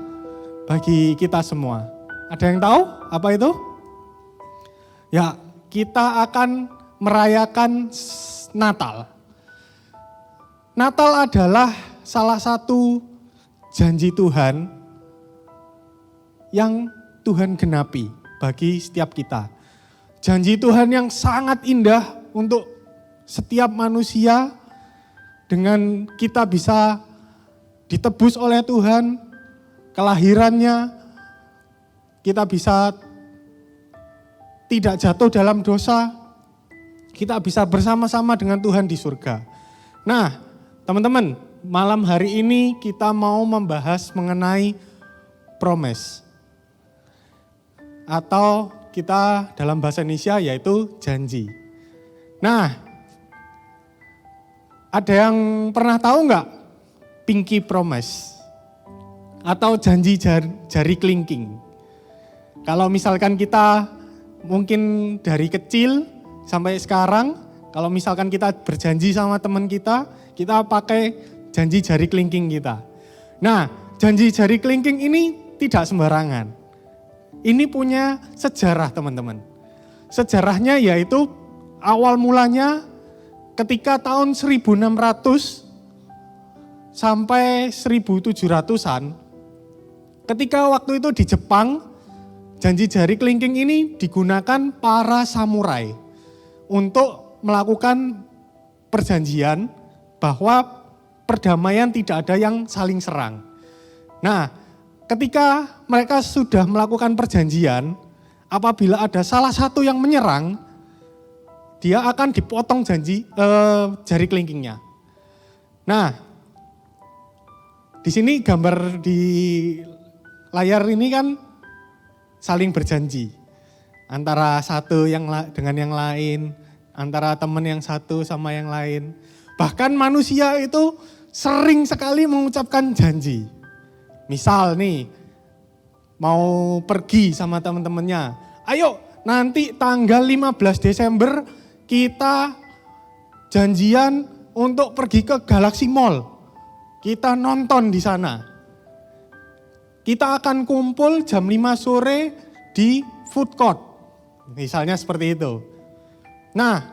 bagi kita semua. Ada yang tahu apa itu? Ya, kita akan merayakan Natal. Natal adalah salah satu janji Tuhan yang Tuhan genapi bagi setiap kita. Janji Tuhan yang sangat indah untuk setiap manusia, dengan kita bisa ditebus oleh Tuhan, kelahirannya, kita bisa tidak jatuh dalam dosa, kita bisa bersama-sama dengan Tuhan di surga. Nah, teman-teman, malam hari ini kita mau membahas mengenai promise. Atau kita dalam bahasa Indonesia yaitu janji. Nah, ada yang pernah tahu nggak pinky promise? Atau janji jari kelingking? Kalau misalkan kita mungkin dari kecil sampai sekarang, kalau misalkan kita berjanji sama teman kita pakai janji jari kelingking kita. Nah, janji jari kelingking ini tidak sembarangan. Ini punya sejarah teman-teman. Sejarahnya yaitu awal mulanya ketika tahun 1600 sampai 1700-an. Ketika waktu itu di Jepang, janji jari kelingking ini digunakan para samurai untuk melakukan perjanjian bahwa perdamaian tidak ada yang saling serang. Nah, ketika mereka sudah melakukan perjanjian, apabila ada salah satu yang menyerang, dia akan dipotong jari kelingkingnya. Nah, di sini gambar di layar ini kan saling berjanji. Antara satu dengan yang lain, antara teman yang satu sama yang lain. Bahkan manusia itu sering sekali mengucapkan janji. Misal nih, mau pergi sama teman-temannya. Ayo nanti tanggal 15 Desember kita janjian untuk pergi ke Galaxy Mall. Kita nonton di sana. Kita akan kumpul jam 5 sore di food court. Misalnya seperti itu. Nah,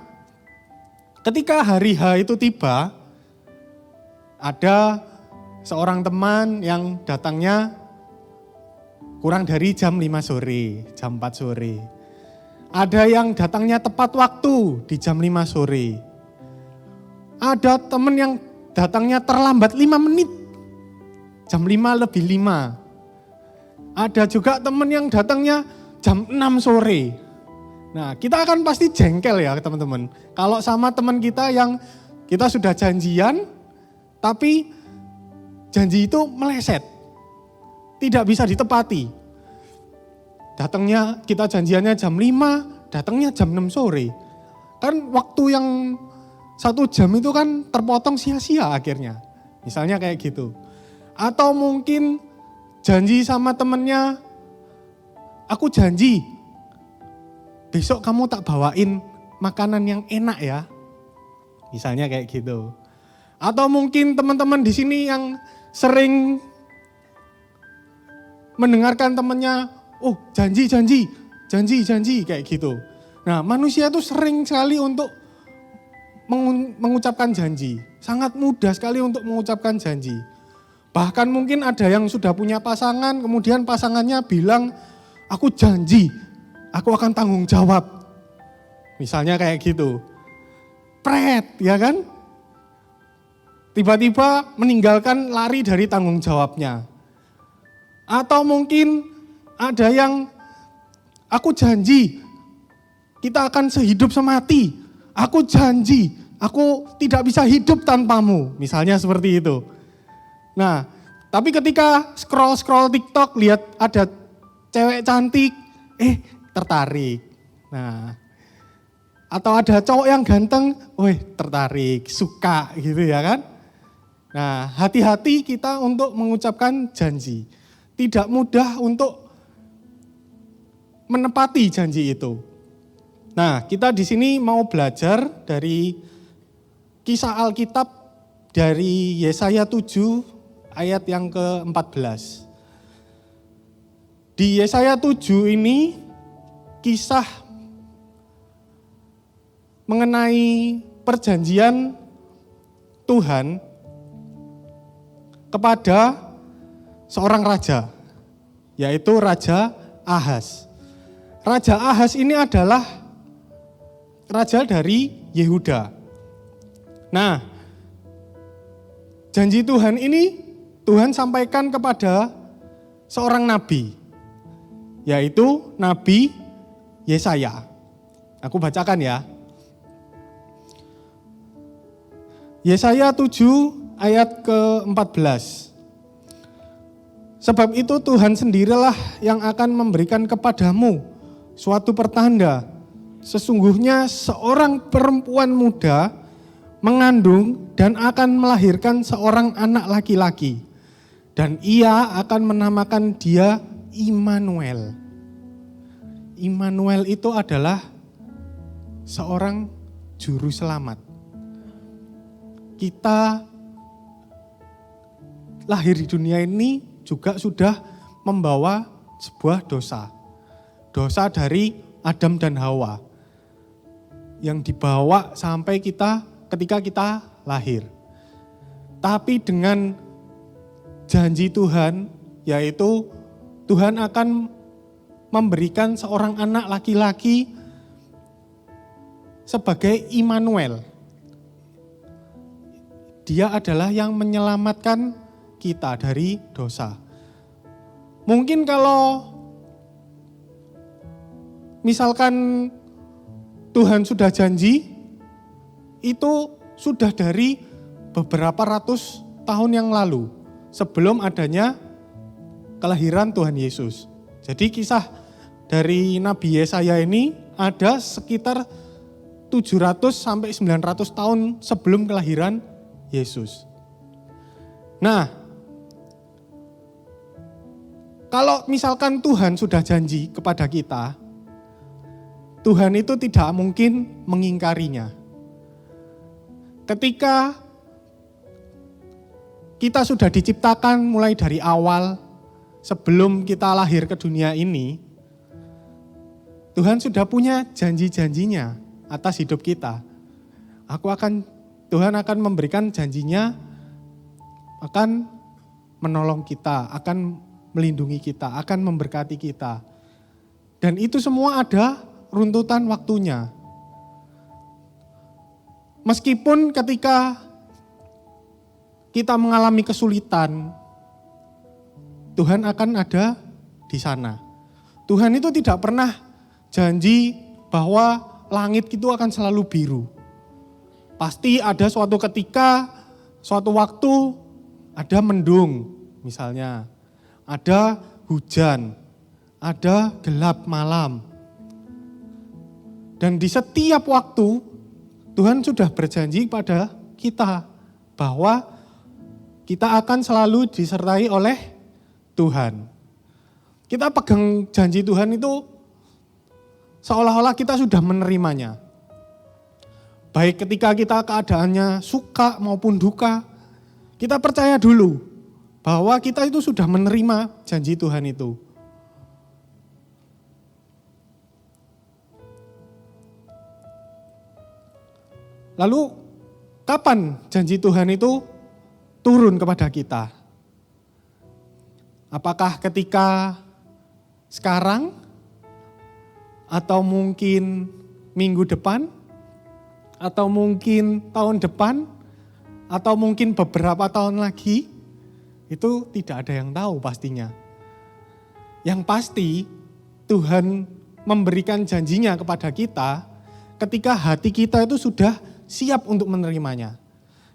ketika hari H itu tiba, ada seorang teman yang datangnya kurang dari jam 5 sore, jam 4 sore. Ada yang datangnya tepat waktu di jam 5 sore. Ada teman yang datangnya terlambat 5 menit, jam 5 lebih 5. Ada juga teman yang datangnya jam 6 sore. Nah, kita akan pasti jengkel ya teman-teman. Kalau sama teman kita yang kita sudah janjian, tapi janji itu meleset. Tidak bisa ditepati. Datangnya kita janjiannya jam 5, datangnya jam 6 sore. Kan waktu yang 1 jam itu kan terpotong sia-sia akhirnya. Misalnya kayak gitu. Atau mungkin janji sama temennya, aku janji besok kamu tak bawain makanan yang enak ya. Misalnya kayak gitu. Atau mungkin teman-teman di sini yang sering mendengarkan temannya, oh janji kayak gitu. Nah, manusia itu sering sekali untuk mengucapkan janji. Sangat mudah sekali untuk mengucapkan janji. Bahkan mungkin ada yang sudah punya pasangan, kemudian pasangannya bilang, aku janji, aku akan tanggung jawab. Misalnya kayak gitu. Pret, ya kan? Tiba-tiba meninggalkan, lari dari tanggung jawabnya. Atau mungkin ada yang, aku janji, kita akan sehidup semati. Aku janji, aku tidak bisa hidup tanpamu. Misalnya seperti itu. Nah, tapi ketika scroll TikTok, lihat ada cewek cantik, tertarik. Nah, atau ada cowok yang ganteng, tertarik, suka gitu ya kan. Nah, hati-hati kita untuk mengucapkan janji. Tidak mudah untuk menepati janji itu. Nah, kita di sini mau belajar dari kisah Alkitab dari Yesaya 7 ayat yang ke-14. Di Yesaya 7 ini kisah mengenai perjanjian Tuhan kepada seorang raja, yaitu Raja Ahaz. Raja Ahaz ini adalah raja dari Yehuda. Nah, janji Tuhan ini Tuhan sampaikan kepada seorang nabi, yaitu Nabi Yesaya. Aku bacakan ya. Yesaya 7 ayat ke-14. Sebab itu Tuhan sendirilah yang akan memberikan kepadamu suatu pertanda. Sesungguhnya seorang perempuan muda mengandung dan akan melahirkan seorang anak laki-laki. Dan ia akan menamakan dia Immanuel. Immanuel itu adalah seorang juru selamat. Kita lahir di dunia ini juga sudah membawa sebuah dosa. Dosa dari Adam dan Hawa yang dibawa sampai ketika kita lahir. Tapi dengan janji Tuhan, yaitu Tuhan akan memberikan seorang anak laki-laki sebagai Immanuel. Dia adalah yang menyelamatkan kita dari dosa. Mungkin kalau misalkan Tuhan sudah janji, itu sudah dari beberapa ratus tahun yang lalu, sebelum adanya kelahiran Tuhan Yesus. Jadi kisah dari Nabi Yesaya ini ada sekitar 700 sampai 900 tahun sebelum kelahiran Yesus. Nah, kalau misalkan Tuhan sudah janji kepada kita, Tuhan itu tidak mungkin mengingkarinya. Ketika kita sudah diciptakan mulai dari awal, sebelum kita lahir ke dunia ini, Tuhan sudah punya janji-janjinya atas hidup kita. Tuhan akan memberikan janjinya, akan menolong kita, akan melindungi kita, akan memberkati kita. Dan itu semua ada runtutan waktunya. Meskipun ketika kita mengalami kesulitan, Tuhan akan ada di sana. Tuhan itu tidak pernah janji bahwa langit itu akan selalu biru. Pasti ada suatu ketika, suatu waktu ada mendung misalnya, ada hujan, ada gelap malam. Dan di setiap waktu Tuhan sudah berjanji pada kita bahwa kita akan selalu disertai oleh Tuhan. Kita pegang janji Tuhan itu seolah-olah kita sudah menerimanya. Baik ketika kita keadaannya suka maupun duka, kita percaya dulu bahwa kita itu sudah menerima janji Tuhan itu. Lalu kapan janji Tuhan itu turun kepada kita? Apakah ketika sekarang? Atau mungkin minggu depan? Atau mungkin tahun depan? Atau mungkin beberapa tahun lagi? Itu tidak ada yang tahu pastinya. Yang pasti Tuhan memberikan janjinya kepada kita ketika hati kita itu sudah siap untuk menerimanya.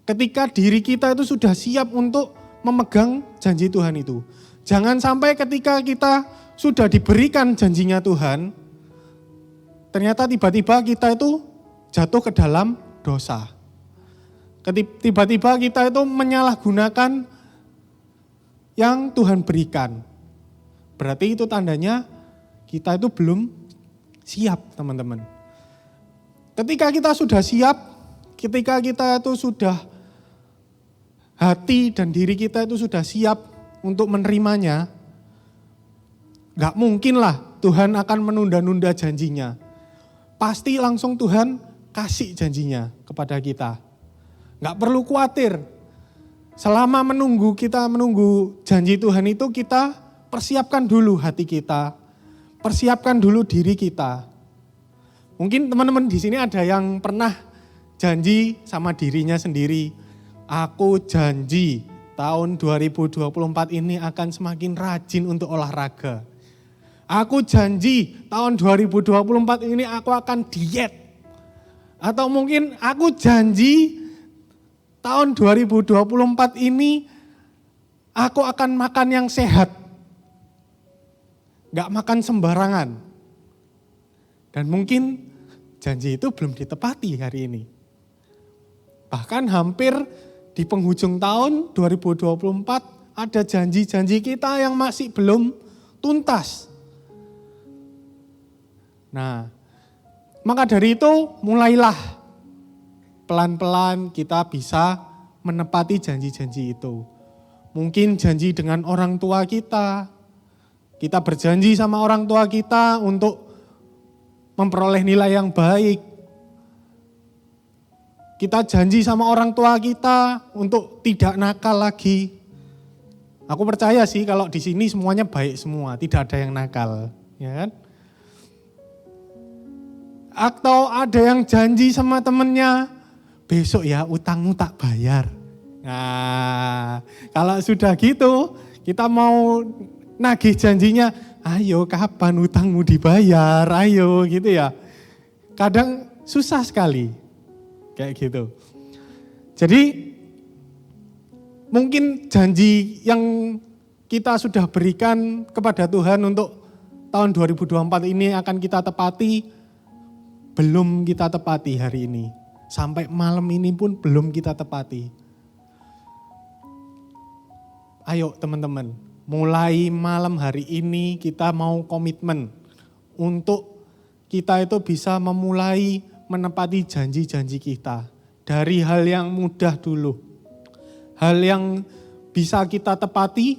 Ketika diri kita itu sudah siap untuk memegang janji Tuhan itu. Jangan sampai ketika kita sudah diberikan janjinya Tuhan, ternyata tiba-tiba kita itu jatuh ke dalam dosa. Tiba-tiba kita itu menyalahgunakan yang Tuhan berikan. Berarti itu tandanya kita itu belum siap, teman-teman. Ketika kita sudah siap, ketika kita itu sudah hati dan diri kita itu sudah siap untuk menerimanya, gak mungkin lah Tuhan akan menunda-nunda janjinya. Pasti langsung Tuhan kasih janjinya kepada kita. Gak perlu khawatir. Selama kita menunggu janji Tuhan itu, kita persiapkan dulu hati kita. Persiapkan dulu diri kita. Mungkin teman-teman di sini ada yang pernah janji sama dirinya sendiri. Aku janji tahun 2024 ini akan semakin rajin untuk olahraga. Aku janji tahun 2024 ini aku akan diet. Atau mungkin aku janji tahun 2024 ini aku akan makan yang sehat. Gak makan sembarangan. Dan mungkin janji itu belum ditepati hari ini. Bahkan hampir di penghujung tahun 2024 ada janji-janji kita yang masih belum tuntas. Nah, maka dari itu mulailah pelan-pelan kita bisa menepati janji-janji itu. Mungkin janji dengan orang tua kita berjanji sama orang tua kita untuk memperoleh nilai yang baik. Kita janji sama orang tua kita untuk tidak nakal lagi. Aku percaya sih kalau di sini semuanya baik semua, tidak ada yang nakal, ya kan? Atau ada yang janji sama temennya, besok ya utangmu tak bayar. Nah, kalau sudah gitu, kita mau nagih janjinya, ayo kapan utangmu dibayar, ayo gitu ya. Kadang susah sekali, kayak gitu. Jadi mungkin janji yang kita sudah berikan kepada Tuhan untuk tahun 2024 ini akan kita tepati, belum kita tepati hari ini. Sampai malam ini pun belum kita tepati. Ayo teman-teman, mulai malam hari ini kita mau komitmen untuk kita itu bisa memulai menepati janji-janji kita. Dari hal yang mudah dulu. Hal yang bisa kita tepati,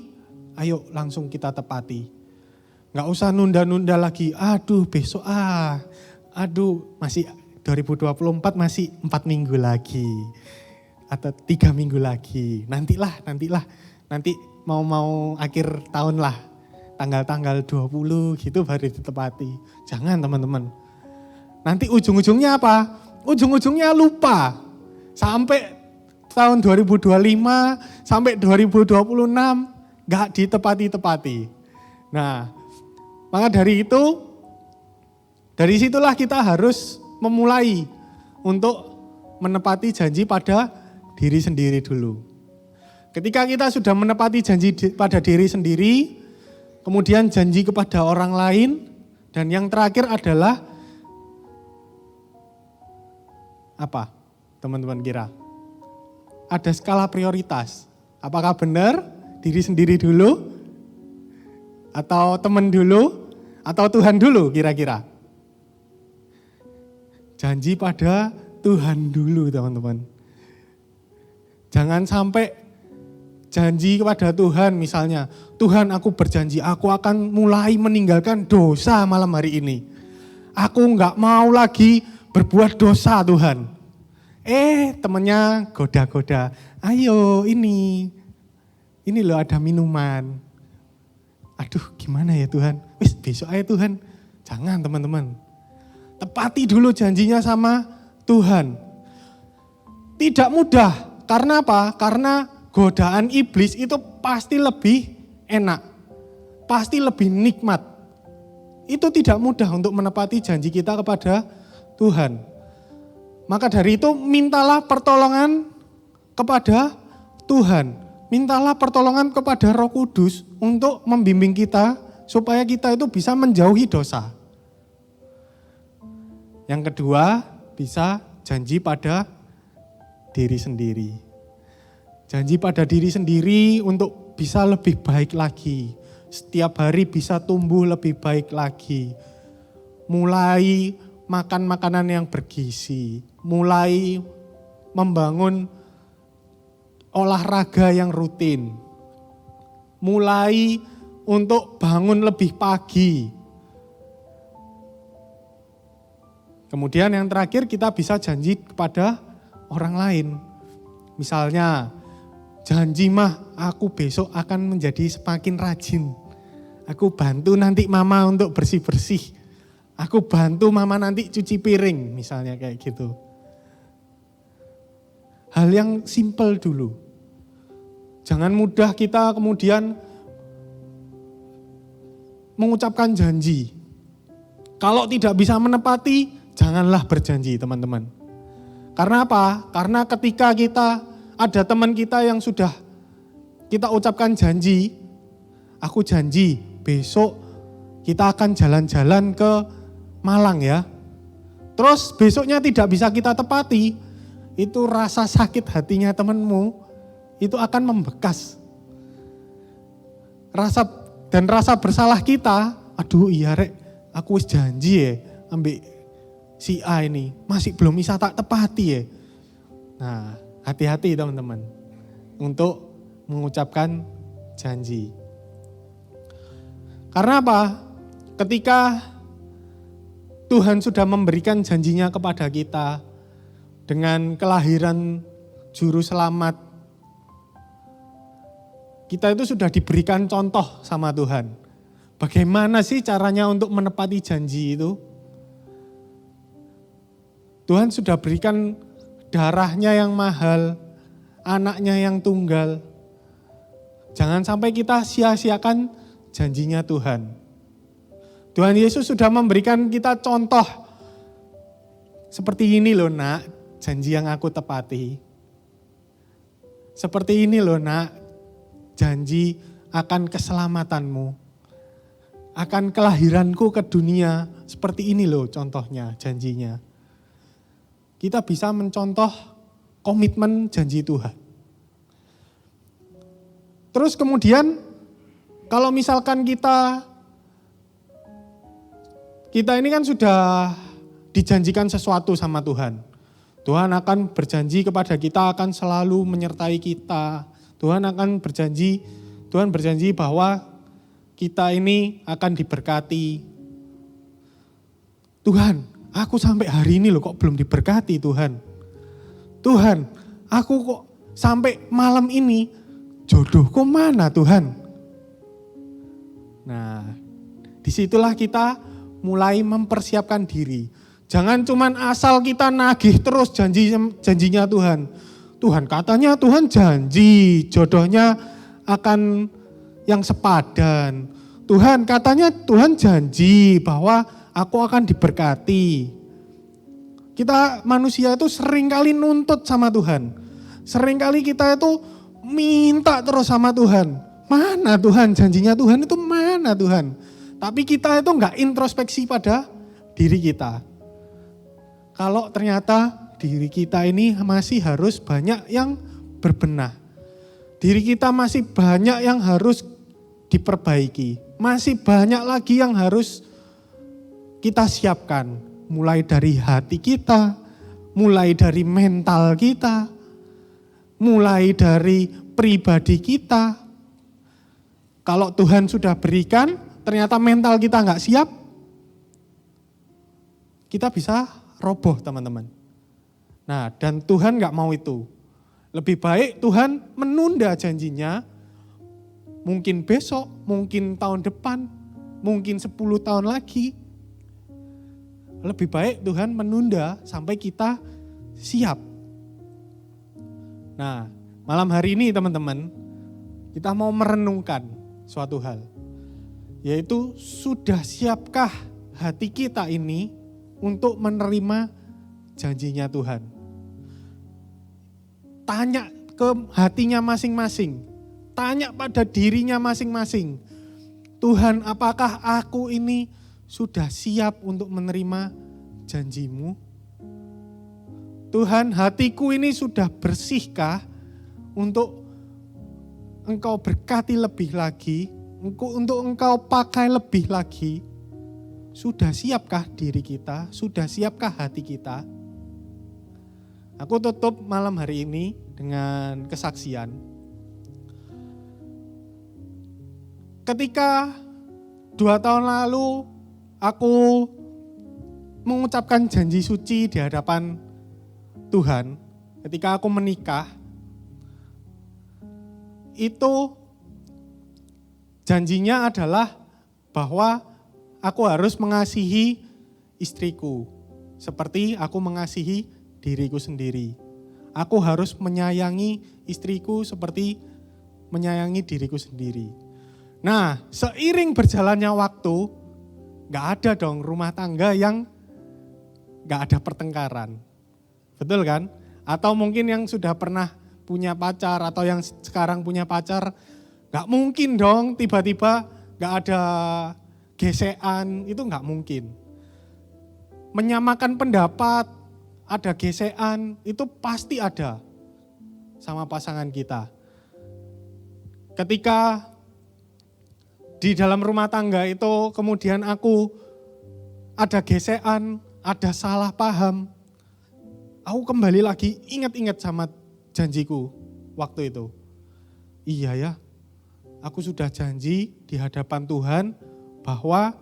ayo langsung kita tepati. Gak usah nunda-nunda lagi, aduh besok masih 2024 masih 4 minggu lagi. Atau 3 minggu lagi, nantilah. Nanti mau akhir tahun lah, tanggal 20 gitu baru ditepati. Jangan teman-teman. Nanti ujung-ujungnya apa? Ujung-ujungnya lupa. Sampai tahun 2025, sampai 2026 gak ditepati-tepati. Nah, maka dari situlah kita harus memulai untuk menepati janji pada diri sendiri dulu. Ketika kita sudah menepati janji pada diri sendiri, kemudian janji kepada orang lain, dan yang terakhir adalah apa? Teman-teman kira? Ada skala prioritas. Apakah benar diri sendiri dulu? Atau teman dulu? Atau Tuhan dulu kira-kira? Janji pada Tuhan dulu teman-teman. Jangan sampai janji kepada Tuhan misalnya, Tuhan aku berjanji aku akan mulai meninggalkan dosa malam hari ini. Aku enggak mau lagi berbuat dosa Tuhan. Temennya goda-goda, ayo ini loh ada minuman. Aduh gimana ya Tuhan, besok aja Tuhan. Jangan teman-teman. Tepati dulu janjinya sama Tuhan. Tidak mudah, karena apa? Karena godaan iblis itu pasti lebih enak, pasti lebih nikmat. Itu tidak mudah untuk menepati janji kita kepada Tuhan. Maka dari itu mintalah pertolongan kepada Tuhan. Mintalah pertolongan kepada Roh Kudus untuk membimbing kita supaya kita itu bisa menjauhi dosa. Yang kedua, bisa janji pada diri sendiri. Janji pada diri sendiri untuk bisa lebih baik lagi. Setiap hari bisa tumbuh lebih baik lagi. Mulai makan makanan yang bergizi. Mulai membangun olahraga yang rutin. Mulai untuk bangun lebih pagi. Kemudian yang terakhir kita bisa janji kepada orang lain. Misalnya, janji mah aku besok akan menjadi semakin rajin. Aku bantu nanti mama untuk bersih-bersih. Aku bantu mama nanti cuci piring, misalnya kayak gitu. Hal yang simpel dulu. Jangan mudah kita kemudian mengucapkan janji. Kalau tidak bisa menepati, janganlah berjanji teman-teman. Karena apa? Karena ketika kita ada teman kita yang sudah kita ucapkan janji, aku janji besok kita akan jalan-jalan ke Malang ya. Terus besoknya tidak bisa kita tepati, itu rasa sakit hatinya temanmu itu akan membekas. Rasa bersalah kita, aduh iya rek, aku wis janji ya ambil si A ini, masih belum bisa tak tepati ya. Nah, hati-hati teman-teman untuk mengucapkan janji. Karena apa? Ketika Tuhan sudah memberikan janjinya kepada kita dengan kelahiran juru selamat, kita itu sudah diberikan contoh sama Tuhan. Bagaimana sih caranya untuk menepati janji itu? Tuhan sudah berikan darahnya yang mahal, anaknya yang tunggal. Jangan sampai kita sia-siakan janjinya Tuhan. Tuhan Yesus sudah memberikan kita contoh. Seperti ini loh nak, janji yang aku tepati. Seperti ini loh nak, janji akan keselamatanmu. Akan kelahiranku ke dunia. Seperti ini loh contohnya, janjinya. Kita bisa mencontoh komitmen janji Tuhan. Terus kemudian kalau misalkan kita ini kan sudah dijanjikan sesuatu sama Tuhan. Tuhan akan berjanji kepada kita akan selalu menyertai kita. Tuhan berjanji bahwa kita ini akan diberkati. Tuhan, aku sampai hari ini loh kok belum diberkati Tuhan. Tuhan, aku kok sampai malam ini jodohku mana Tuhan? Nah, disitulah kita mulai mempersiapkan diri. Jangan cuman asal kita nagih terus janjinya Tuhan. Tuhan katanya Tuhan janji jodohnya akan yang sepadan. Tuhan katanya Tuhan janji bahwa aku akan diberkati. Kita manusia itu seringkali nuntut sama Tuhan. Seringkali kita itu minta terus sama Tuhan. Mana Tuhan, janjinya Tuhan itu mana Tuhan? Tapi kita itu enggak introspeksi pada diri kita. Kalau ternyata diri kita ini masih harus banyak yang berbenah. Diri kita masih banyak yang harus diperbaiki. Masih banyak lagi yang harus kita siapkan. Mulai dari hati kita, mulai dari mental kita, mulai dari pribadi kita. Kalau Tuhan sudah berikan, ternyata mental kita nggak siap, kita bisa roboh teman-teman. Nah, dan Tuhan nggak mau itu. Lebih baik Tuhan menunda janjinya, mungkin besok, mungkin tahun depan, mungkin 10 tahun lagi. Lebih baik Tuhan menunda sampai kita siap. Nah, malam hari ini teman-teman, kita mau merenungkan suatu hal. Yaitu sudah siapkah hati kita ini untuk menerima janjinya Tuhan? Tanya ke hatinya masing-masing. Tanya pada dirinya masing-masing. Tuhan, apakah aku ini sudah siap untuk menerima janjimu? Tuhan, hatiku ini sudah bersihkah untuk Engkau berkati lebih lagi, untuk Engkau pakai lebih lagi? Sudah siapkah diri kita? Sudah siapkah hati kita? Aku tutup malam hari ini dengan kesaksian. Ketika 2 tahun lalu aku mengucapkan janji suci di hadapan Tuhan, ketika aku menikah, itu janjinya adalah bahwa aku harus mengasihi istriku seperti aku mengasihi diriku sendiri. Aku harus menyayangi istriku seperti menyayangi diriku sendiri. Nah, seiring berjalannya waktu, gak ada dong rumah tangga yang gak ada pertengkaran. Betul kan? Atau mungkin yang sudah pernah punya pacar atau yang sekarang punya pacar, gak mungkin dong tiba-tiba gak ada gesekan, itu gak mungkin. Menyamakan pendapat, ada gesekan, itu pasti ada sama pasangan kita. Ketika di dalam rumah tangga itu kemudian aku ada gesekan, ada salah paham, aku kembali lagi ingat-ingat sama janjiku waktu itu. Iya ya, aku sudah janji di hadapan Tuhan bahwa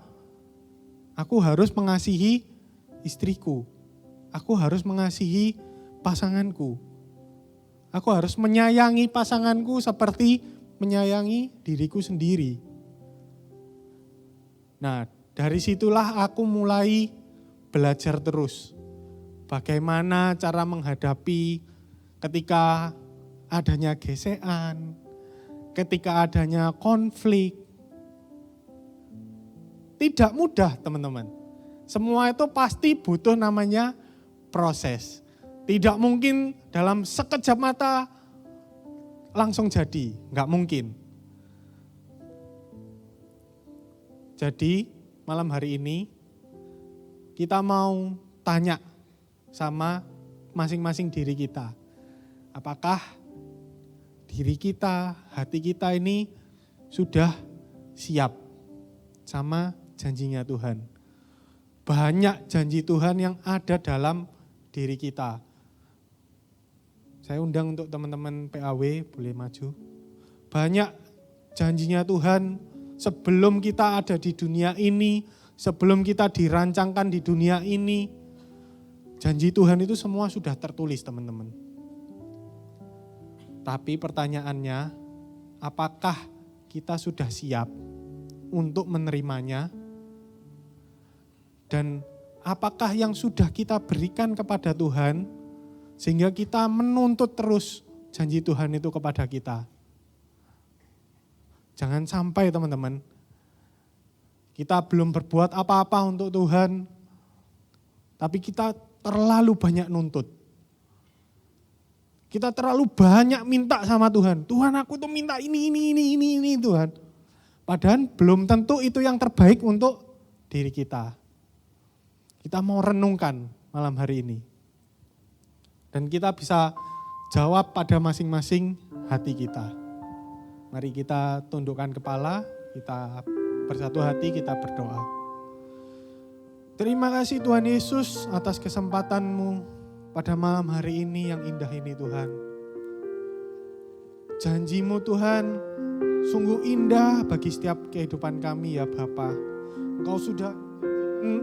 aku harus mengasihi istriku. Aku harus mengasihi pasanganku. Aku harus menyayangi pasanganku seperti menyayangi diriku sendiri. Nah, dari situlah aku mulai belajar terus. Bagaimana cara menghadapi ketika adanya gesekan, ketika adanya konflik. Tidak mudah teman-teman. Semua itu pasti butuh namanya proses. Tidak mungkin dalam sekejap mata langsung jadi, enggak mungkin. Jadi malam hari ini kita mau tanya sama masing-masing diri kita. Apakah diri kita, hati kita ini sudah siap sama janjinya Tuhan? Banyak janji Tuhan yang ada dalam diri kita. Saya undang untuk teman-teman PAW, boleh maju. Banyak janjinya Tuhan sebelum kita ada di dunia ini, sebelum kita dirancangkan di dunia ini. Janji Tuhan itu semua sudah tertulis teman-teman. Tapi pertanyaannya, apakah kita sudah siap untuk menerimanya? Dan apakah yang sudah kita berikan kepada Tuhan sehingga kita menuntut terus janji Tuhan itu kepada kita? Jangan sampai teman-teman, kita belum berbuat apa-apa untuk Tuhan, tapi kita terlalu banyak nuntut. Kita terlalu banyak minta sama Tuhan. Tuhan aku tuh minta ini Tuhan. Padahal belum tentu itu yang terbaik untuk diri kita. Kita mau renungkan malam hari ini. Dan kita bisa jawab pada masing-masing hati kita. Mari kita tundukkan kepala, kita bersatu hati, kita berdoa. Terima kasih Tuhan Yesus atas kesempatan-Mu pada malam hari ini yang indah ini Tuhan. Janji-Mu Tuhan sungguh indah bagi setiap kehidupan kami ya Bapa. Engkau sudah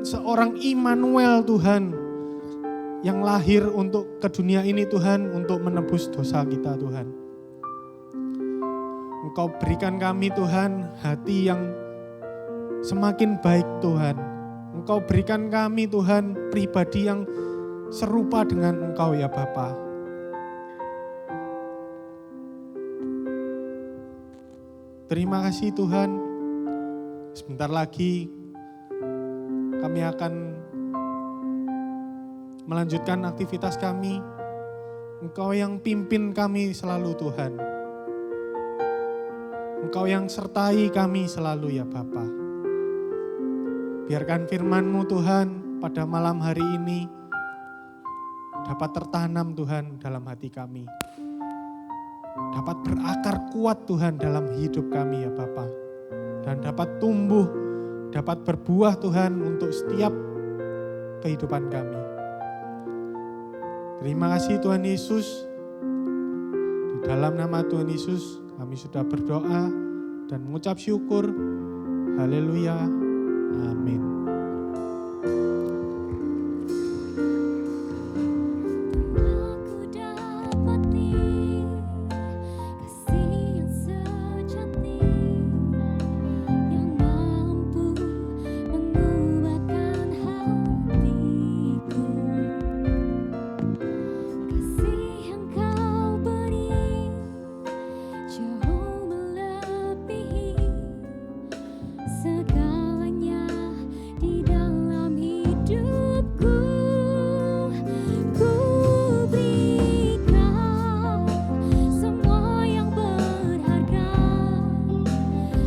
seorang Immanuel Tuhan yang lahir untuk ke dunia ini Tuhan untuk menebus dosa kita Tuhan. Engkau berikan kami Tuhan hati yang semakin baik Tuhan. Engkau berikan kami Tuhan pribadi yang serupa dengan Engkau ya Bapa. Terima kasih Tuhan. Sebentar lagi kami akan melanjutkan aktivitas kami. Engkau yang pimpin kami selalu Tuhan. Engkau yang sertai kami selalu ya Bapa. Biarkan firman-Mu Tuhan pada malam hari ini dapat tertanam Tuhan dalam hati kami. Dapat berakar kuat Tuhan dalam hidup kami ya Bapa. Dan dapat tumbuh, dapat berbuah Tuhan untuk setiap kehidupan kami. Terima kasih Tuhan Yesus. Di dalam nama Tuhan Yesus kami sudah berdoa dan mengucap syukur. Haleluya. Amin. Aku dapati kasih yang sejati yang mampu mengubahkan hatiku. Kasih yang Kau beri jauh melebihi segalanya di dalam hidupku. Ku berikan semua yang berharga,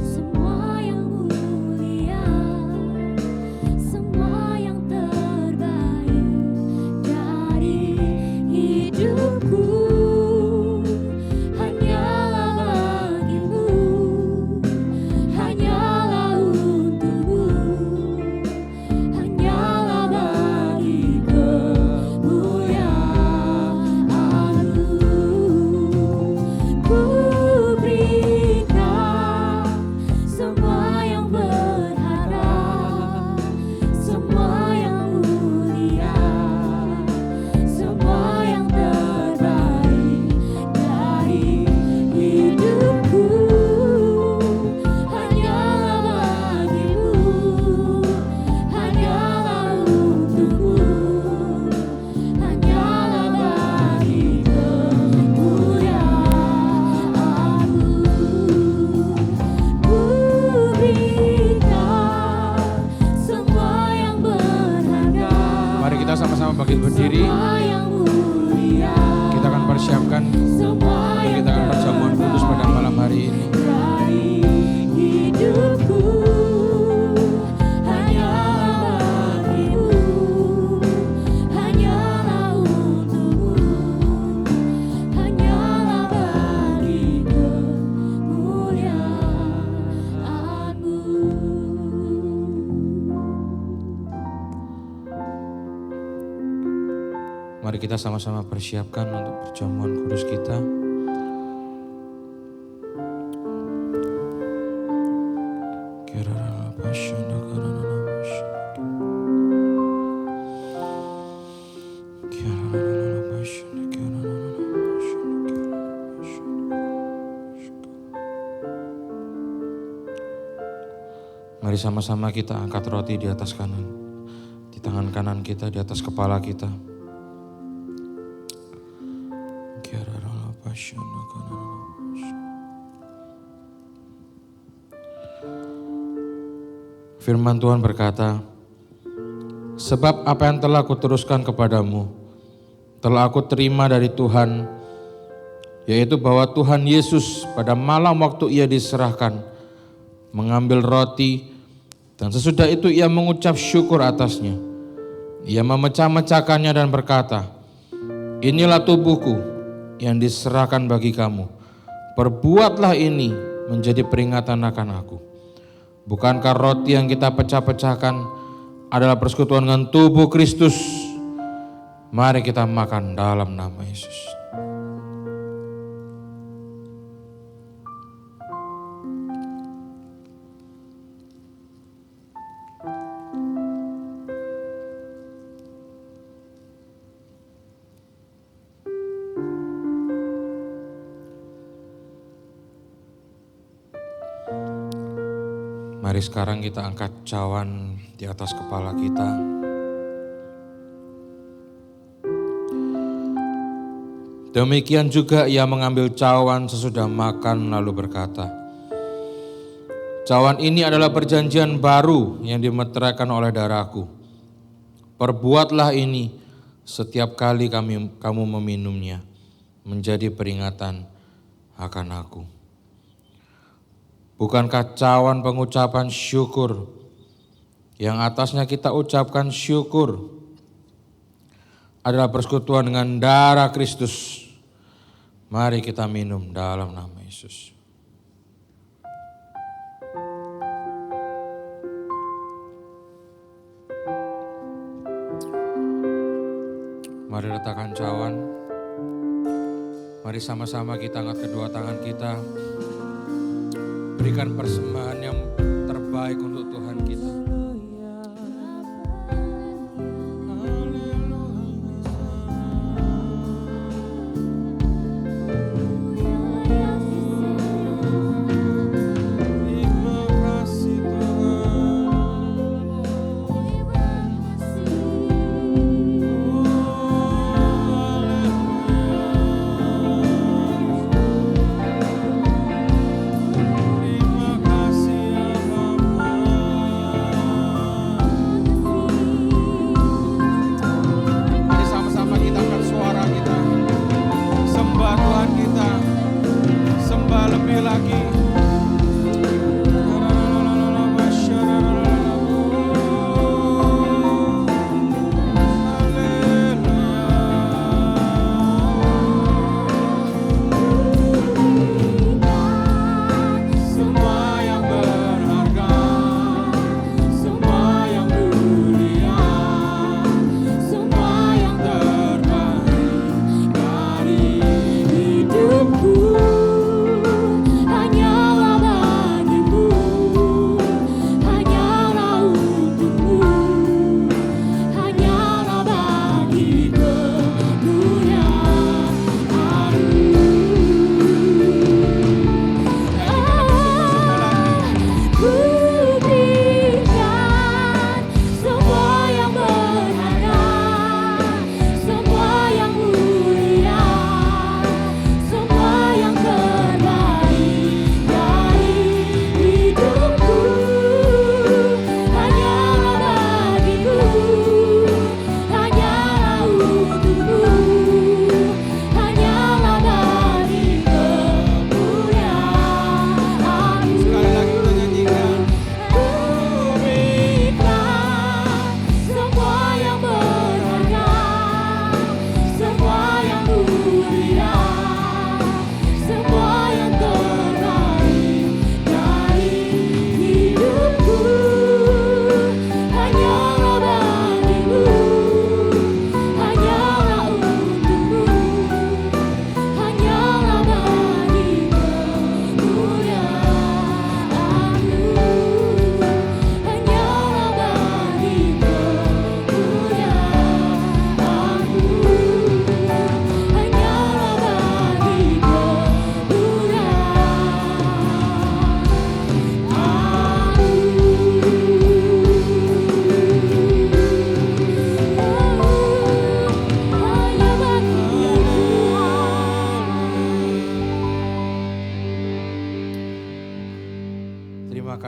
semua yang mulia, semua yang terbaik dari hidupku. Hanyalah bagimu, hanyalah untukmu, hanyalah bagi kemuliaan-Mu. Ku berikan semua yang berharga, semua yang mulia, semua yang terbaik dari hidupku. Hanyalah bagimu, hanyalah untukmu, hanyalah bagi kemuliaan-Mu. Ku berikan semua yang berharga, Mari kita sama-sama bangkit berdiri. semua yang mulia, Kita akan persiapkan semua untuk yang kita akan perjamuan kudus pada malam hari ini. dari hidupku. Hanyalah bagimu, hanyalah untukmu, hanyalah bagi kemuliaan-Mu. Mari kita sama-sama persiapkan untuk perjamuan kudus kita. Mari sama-sama kita angkat roti di atas kanan. Di tangan kanan kita, di atas kepala kita. Firman Tuhan berkata, sebab apa yang telah kuteruskan kepadamu, telah aku terima dari Tuhan yaitu bahwa Tuhan Yesus pada malam waktu ia diserahkan mengambil roti dan sesudah itu ia mengucap syukur atasnya. Ia memecah-mecahkannya dan berkata, "Inilah tubuhku yang diserahkan bagi kamu. Perbuatlah ini menjadi peringatan akan aku." Bukankah roti yang kita pecah-pecahkan adalah persekutuan dengan tubuh Kristus? Mari kita makan dalam nama Yesus. Mari sekarang kita angkat cawan di atas kepala kita. Demikian juga ia mengambil cawan sesudah makan lalu berkata, "Cawan ini adalah perjanjian baru yang dimeteraikan oleh darahku. Perbuatlah ini setiap kali kamu meminumnya menjadi peringatan akan aku." Bukankah cawan pengucapan syukur yang atasnya kita ucapkan syukur adalah persekutuan dengan darah Kristus? Mari kita minum dalam nama Yesus. Mari letakkan cawan. Mari sama-sama kita angkat kedua tangan kita. Berikan persembahan yang terbaik untuk Tuhan kita.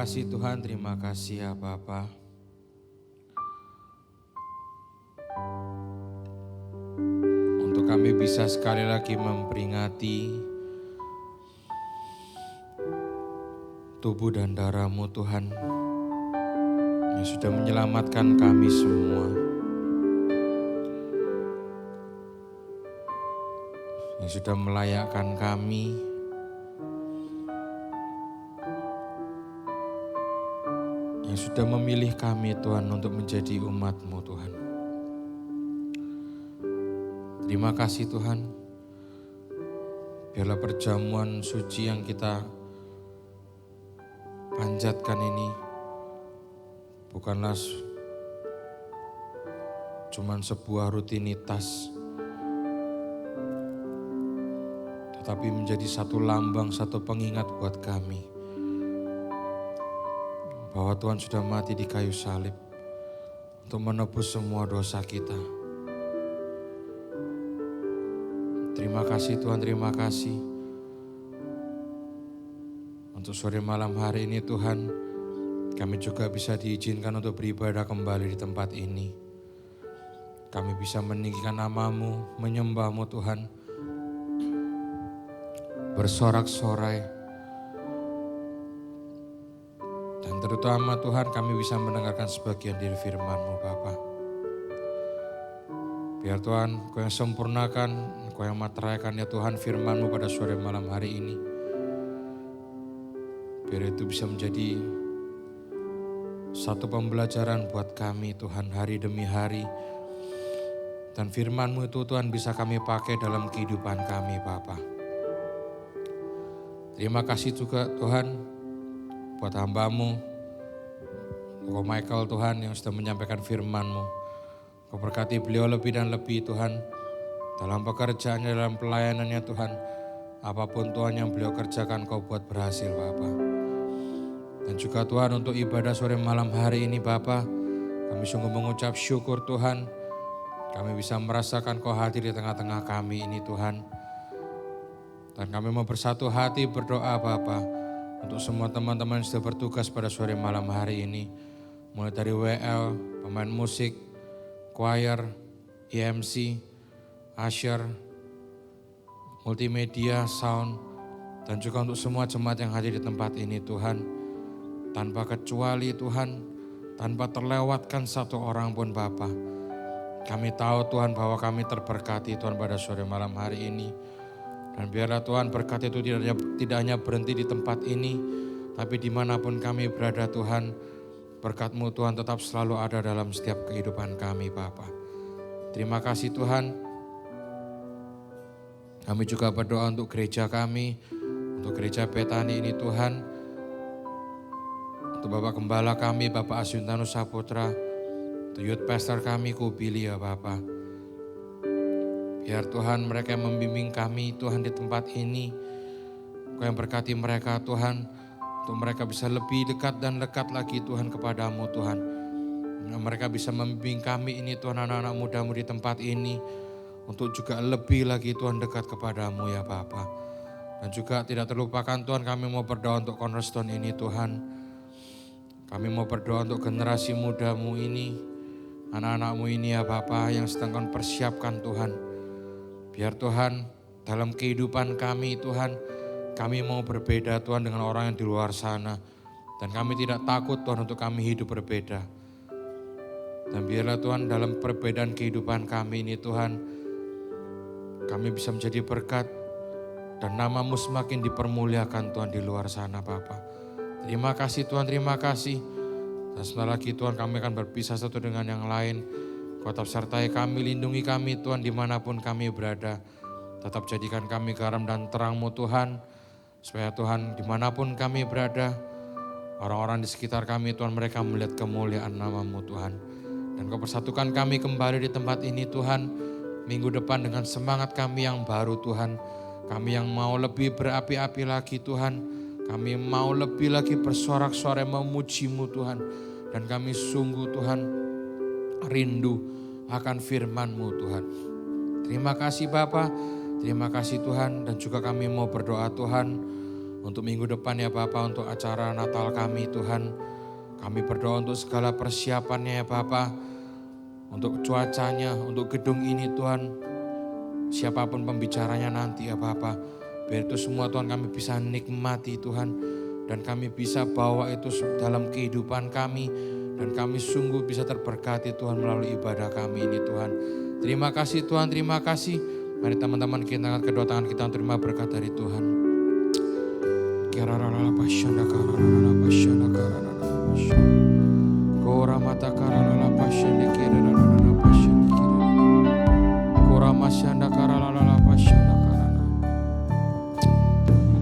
kasih Tuhan, terima kasih ya Bapa. Untuk kami bisa sekali lagi memperingati tubuh dan darah-Mu Tuhan yang sudah menyelamatkan kami semua, yang sudah melayakkan kami yang sudah memilih kami Tuhan untuk menjadi umat-Mu Tuhan. Terima kasih Tuhan, biarlah perjamuan suci yang kita panjatkan ini bukanlah cuman sebuah rutinitas, tetapi menjadi satu lambang, satu pengingat buat kami bahwa Tuhan sudah mati di kayu salib untuk menebus semua dosa kita. Terima kasih Tuhan, terima kasih. Untuk sore malam hari ini Tuhan, kami juga bisa diizinkan untuk beribadah kembali di tempat ini. Kami bisa meninggikan nama-Mu, menyembah-Mu Tuhan, bersorak-sorai. Dan terutama Tuhan, kami bisa mendengarkan sebagian dari firman-Mu Bapa. Biar Tuhan, Kau yang sempurnakan, Kau yang materaikan ya Tuhan firman-Mu pada sore malam hari ini. Biar itu bisa menjadi satu pembelajaran buat kami Tuhan hari demi hari. Dan firman-Mu itu Tuhan bisa kami pakai dalam kehidupan kami Bapa. Terima kasih juga Tuhan buat hamba-Mu, Koko Michael Tuhan yang sudah menyampaikan firman-Mu. Kau berkati beliau lebih dan lebih Tuhan, dalam pekerjaannya, dalam pelayanannya Tuhan. Apapun Tuhan yang beliau kerjakan Kau buat berhasil Bapa. Dan juga Tuhan untuk ibadah sore malam hari ini Bapa, kami sungguh mengucap syukur Tuhan. Kami bisa merasakan Kau hadir di tengah-tengah kami ini Tuhan. Dan kami mau bersatu hati berdoa Bapa untuk semua teman-teman yang sudah bertugas pada sore malam hari ini. Mulai dari WL, pemain musik, choir, EMC, usher, multimedia, sound, dan juga untuk semua jemaat yang hadir di tempat ini Tuhan. Tanpa kecuali Tuhan, tanpa terlewatkan satu orang pun Bapa. Kami tahu Tuhan bahwa kami terberkati Tuhan pada sore malam hari ini. Dan biarlah Tuhan berkat itu tidak hanya berhenti di tempat ini, tapi dimanapun kami berada Tuhan, berkat-Mu Tuhan tetap selalu ada dalam setiap kehidupan kami Bapa. Terima kasih Tuhan. Kami juga berdoa untuk gereja kami, untuk gereja Betani ini Tuhan. Untuk Bapak Gembala kami, Bapak Asyuntanus Saputra, untuk youth pastor kami, Kubili ya Bapak. Biar Tuhan mereka yang membimbing kami Tuhan di tempat ini. Kau yang berkati mereka Tuhan, untuk mereka bisa lebih dekat dan dekat lagi Tuhan kepadamu Tuhan. Mereka bisa membimbing kami ini Tuhan, anak-anak muda-Mu di tempat ini, untuk juga lebih lagi Tuhan dekat kepadamu ya Bapa. Dan juga tidak terlupakan Tuhan, kami mau berdoa untuk Cornerstone ini Tuhan. Kami mau berdoa untuk generasi muda-Mu ini, anak-anak-Mu ini ya Bapa, yang sedang Kau persiapkan Tuhan. Biar Tuhan dalam kehidupan kami Tuhan, kami mau berbeda Tuhan dengan orang yang di luar sana. Dan kami tidak takut Tuhan untuk kami hidup berbeda. Dan biarlah Tuhan dalam perbedaan kehidupan kami ini Tuhan, kami bisa menjadi berkat dan nama-Mu semakin dipermuliakan Tuhan di luar sana Bapa. Terima kasih Tuhan, terima kasih. Dan sebentar lagi Tuhan kami akan berpisah satu dengan yang lain. Kau tetap sertai kami, lindungi kami Tuhan dimanapun kami berada. Tetap jadikan kami garam dan terang-Mu Tuhan. Supaya Tuhan dimanapun kami berada, orang-orang di sekitar kami Tuhan mereka melihat kemuliaan nama-Mu Tuhan. Dan Kau persatukan kami kembali di tempat ini Tuhan. Minggu depan dengan semangat kami yang baru Tuhan. Kami yang mau lebih berapi-api lagi Tuhan. Kami mau lebih lagi bersorak-sorai memuji-Mu Tuhan. Dan kami sungguh Tuhan rindu akan firman-Mu Tuhan. Terima kasih Bapa, terima kasih Tuhan. Dan juga kami mau berdoa Tuhan untuk minggu depan ya Bapa, untuk acara Natal kami Tuhan. Kami berdoa untuk segala persiapannya ya Bapa, untuk cuacanya, untuk gedung ini Tuhan. siapapun pembicaranya nanti ya Bapa, biar itu semua Tuhan kami bisa nikmati Tuhan, dan kami bisa bawa itu dalam kehidupan kami, dan kami sungguh bisa terberkati Tuhan melalui ibadah kami ini Tuhan. Terima kasih Tuhan, terima kasih. Mari teman-teman kita angkat kedua tangan kita untuk terima berkat dari Tuhan.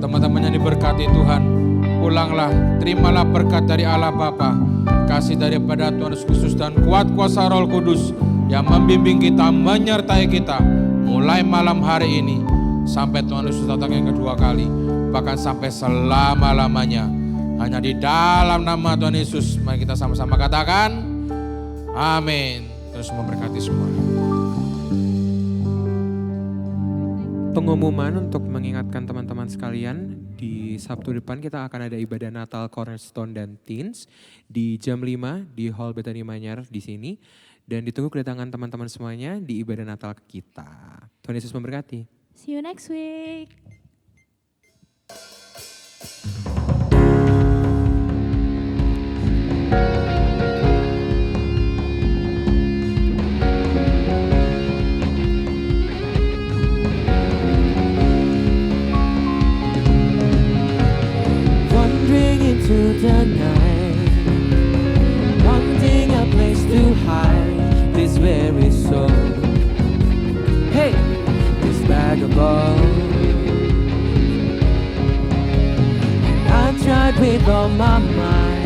Teman-teman yang diberkati Tuhan, pulanglah, terimalah berkat dari Allah Bapa, kasih daripada Tuhan Yesus Kristus dan kuat kuasa Roh Kudus yang membimbing kita, menyertai kita mulai malam hari ini sampai Tuhan Yesus datang yang kedua kali, bahkan sampai selama-lamanya. Hanya di dalam nama Tuhan Yesus, mari kita sama-sama katakan amin. Terus memberkati semua. Pengumuman untuk mengingatkan teman-teman sekalian, di Sabtu depan kita akan ada ibadah Natal Cornerstone dan Teens di jam 5 di Hall Bethany Manyar di sini, dan ditunggu kedatangan teman-teman semuanya di ibadah Natal kita. Tuhan Yesus memberkati. See you next week. Wandering into the night, wanting a place to hide this very soul. Hey, this vagabond. I tried with all my might,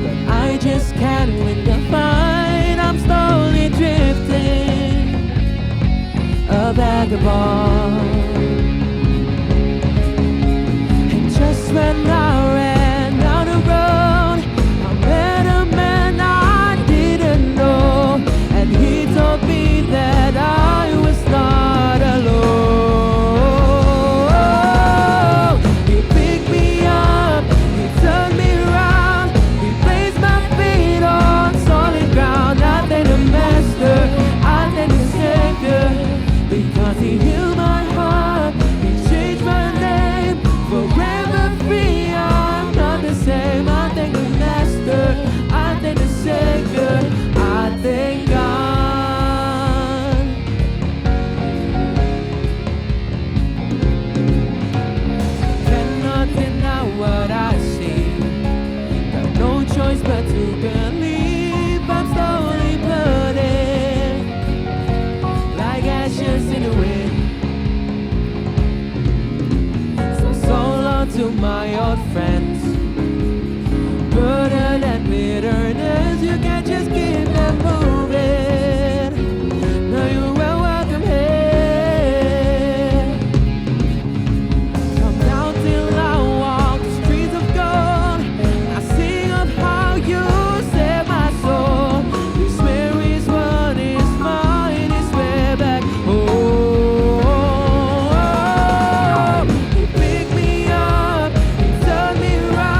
but I just can't win the fight. I'm slowly drifting, a vagabond. And just when I ran down the road, I met a man I didn't know, and he told me that I was not alone. He picked me up, he turned me around, he placed my feet on solid ground. I thank the Master, I thank the Savior, because he healed my heart, he changed my name, forever free. I'm not the same. I thank the Master, I thank the Savior, I thank God. Cannot deny what I see. Got no choice but to believe. I'm slowly burning like ashes in the wind. So long to my old friends, burden and bitterness, you can't just keep them moving. No, you're well welcome here. Come down till I walk the streets of gold. I sing of how you saved my soul. You swear is what is mine is way back home. You pick me up, you turn me around.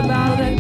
about it.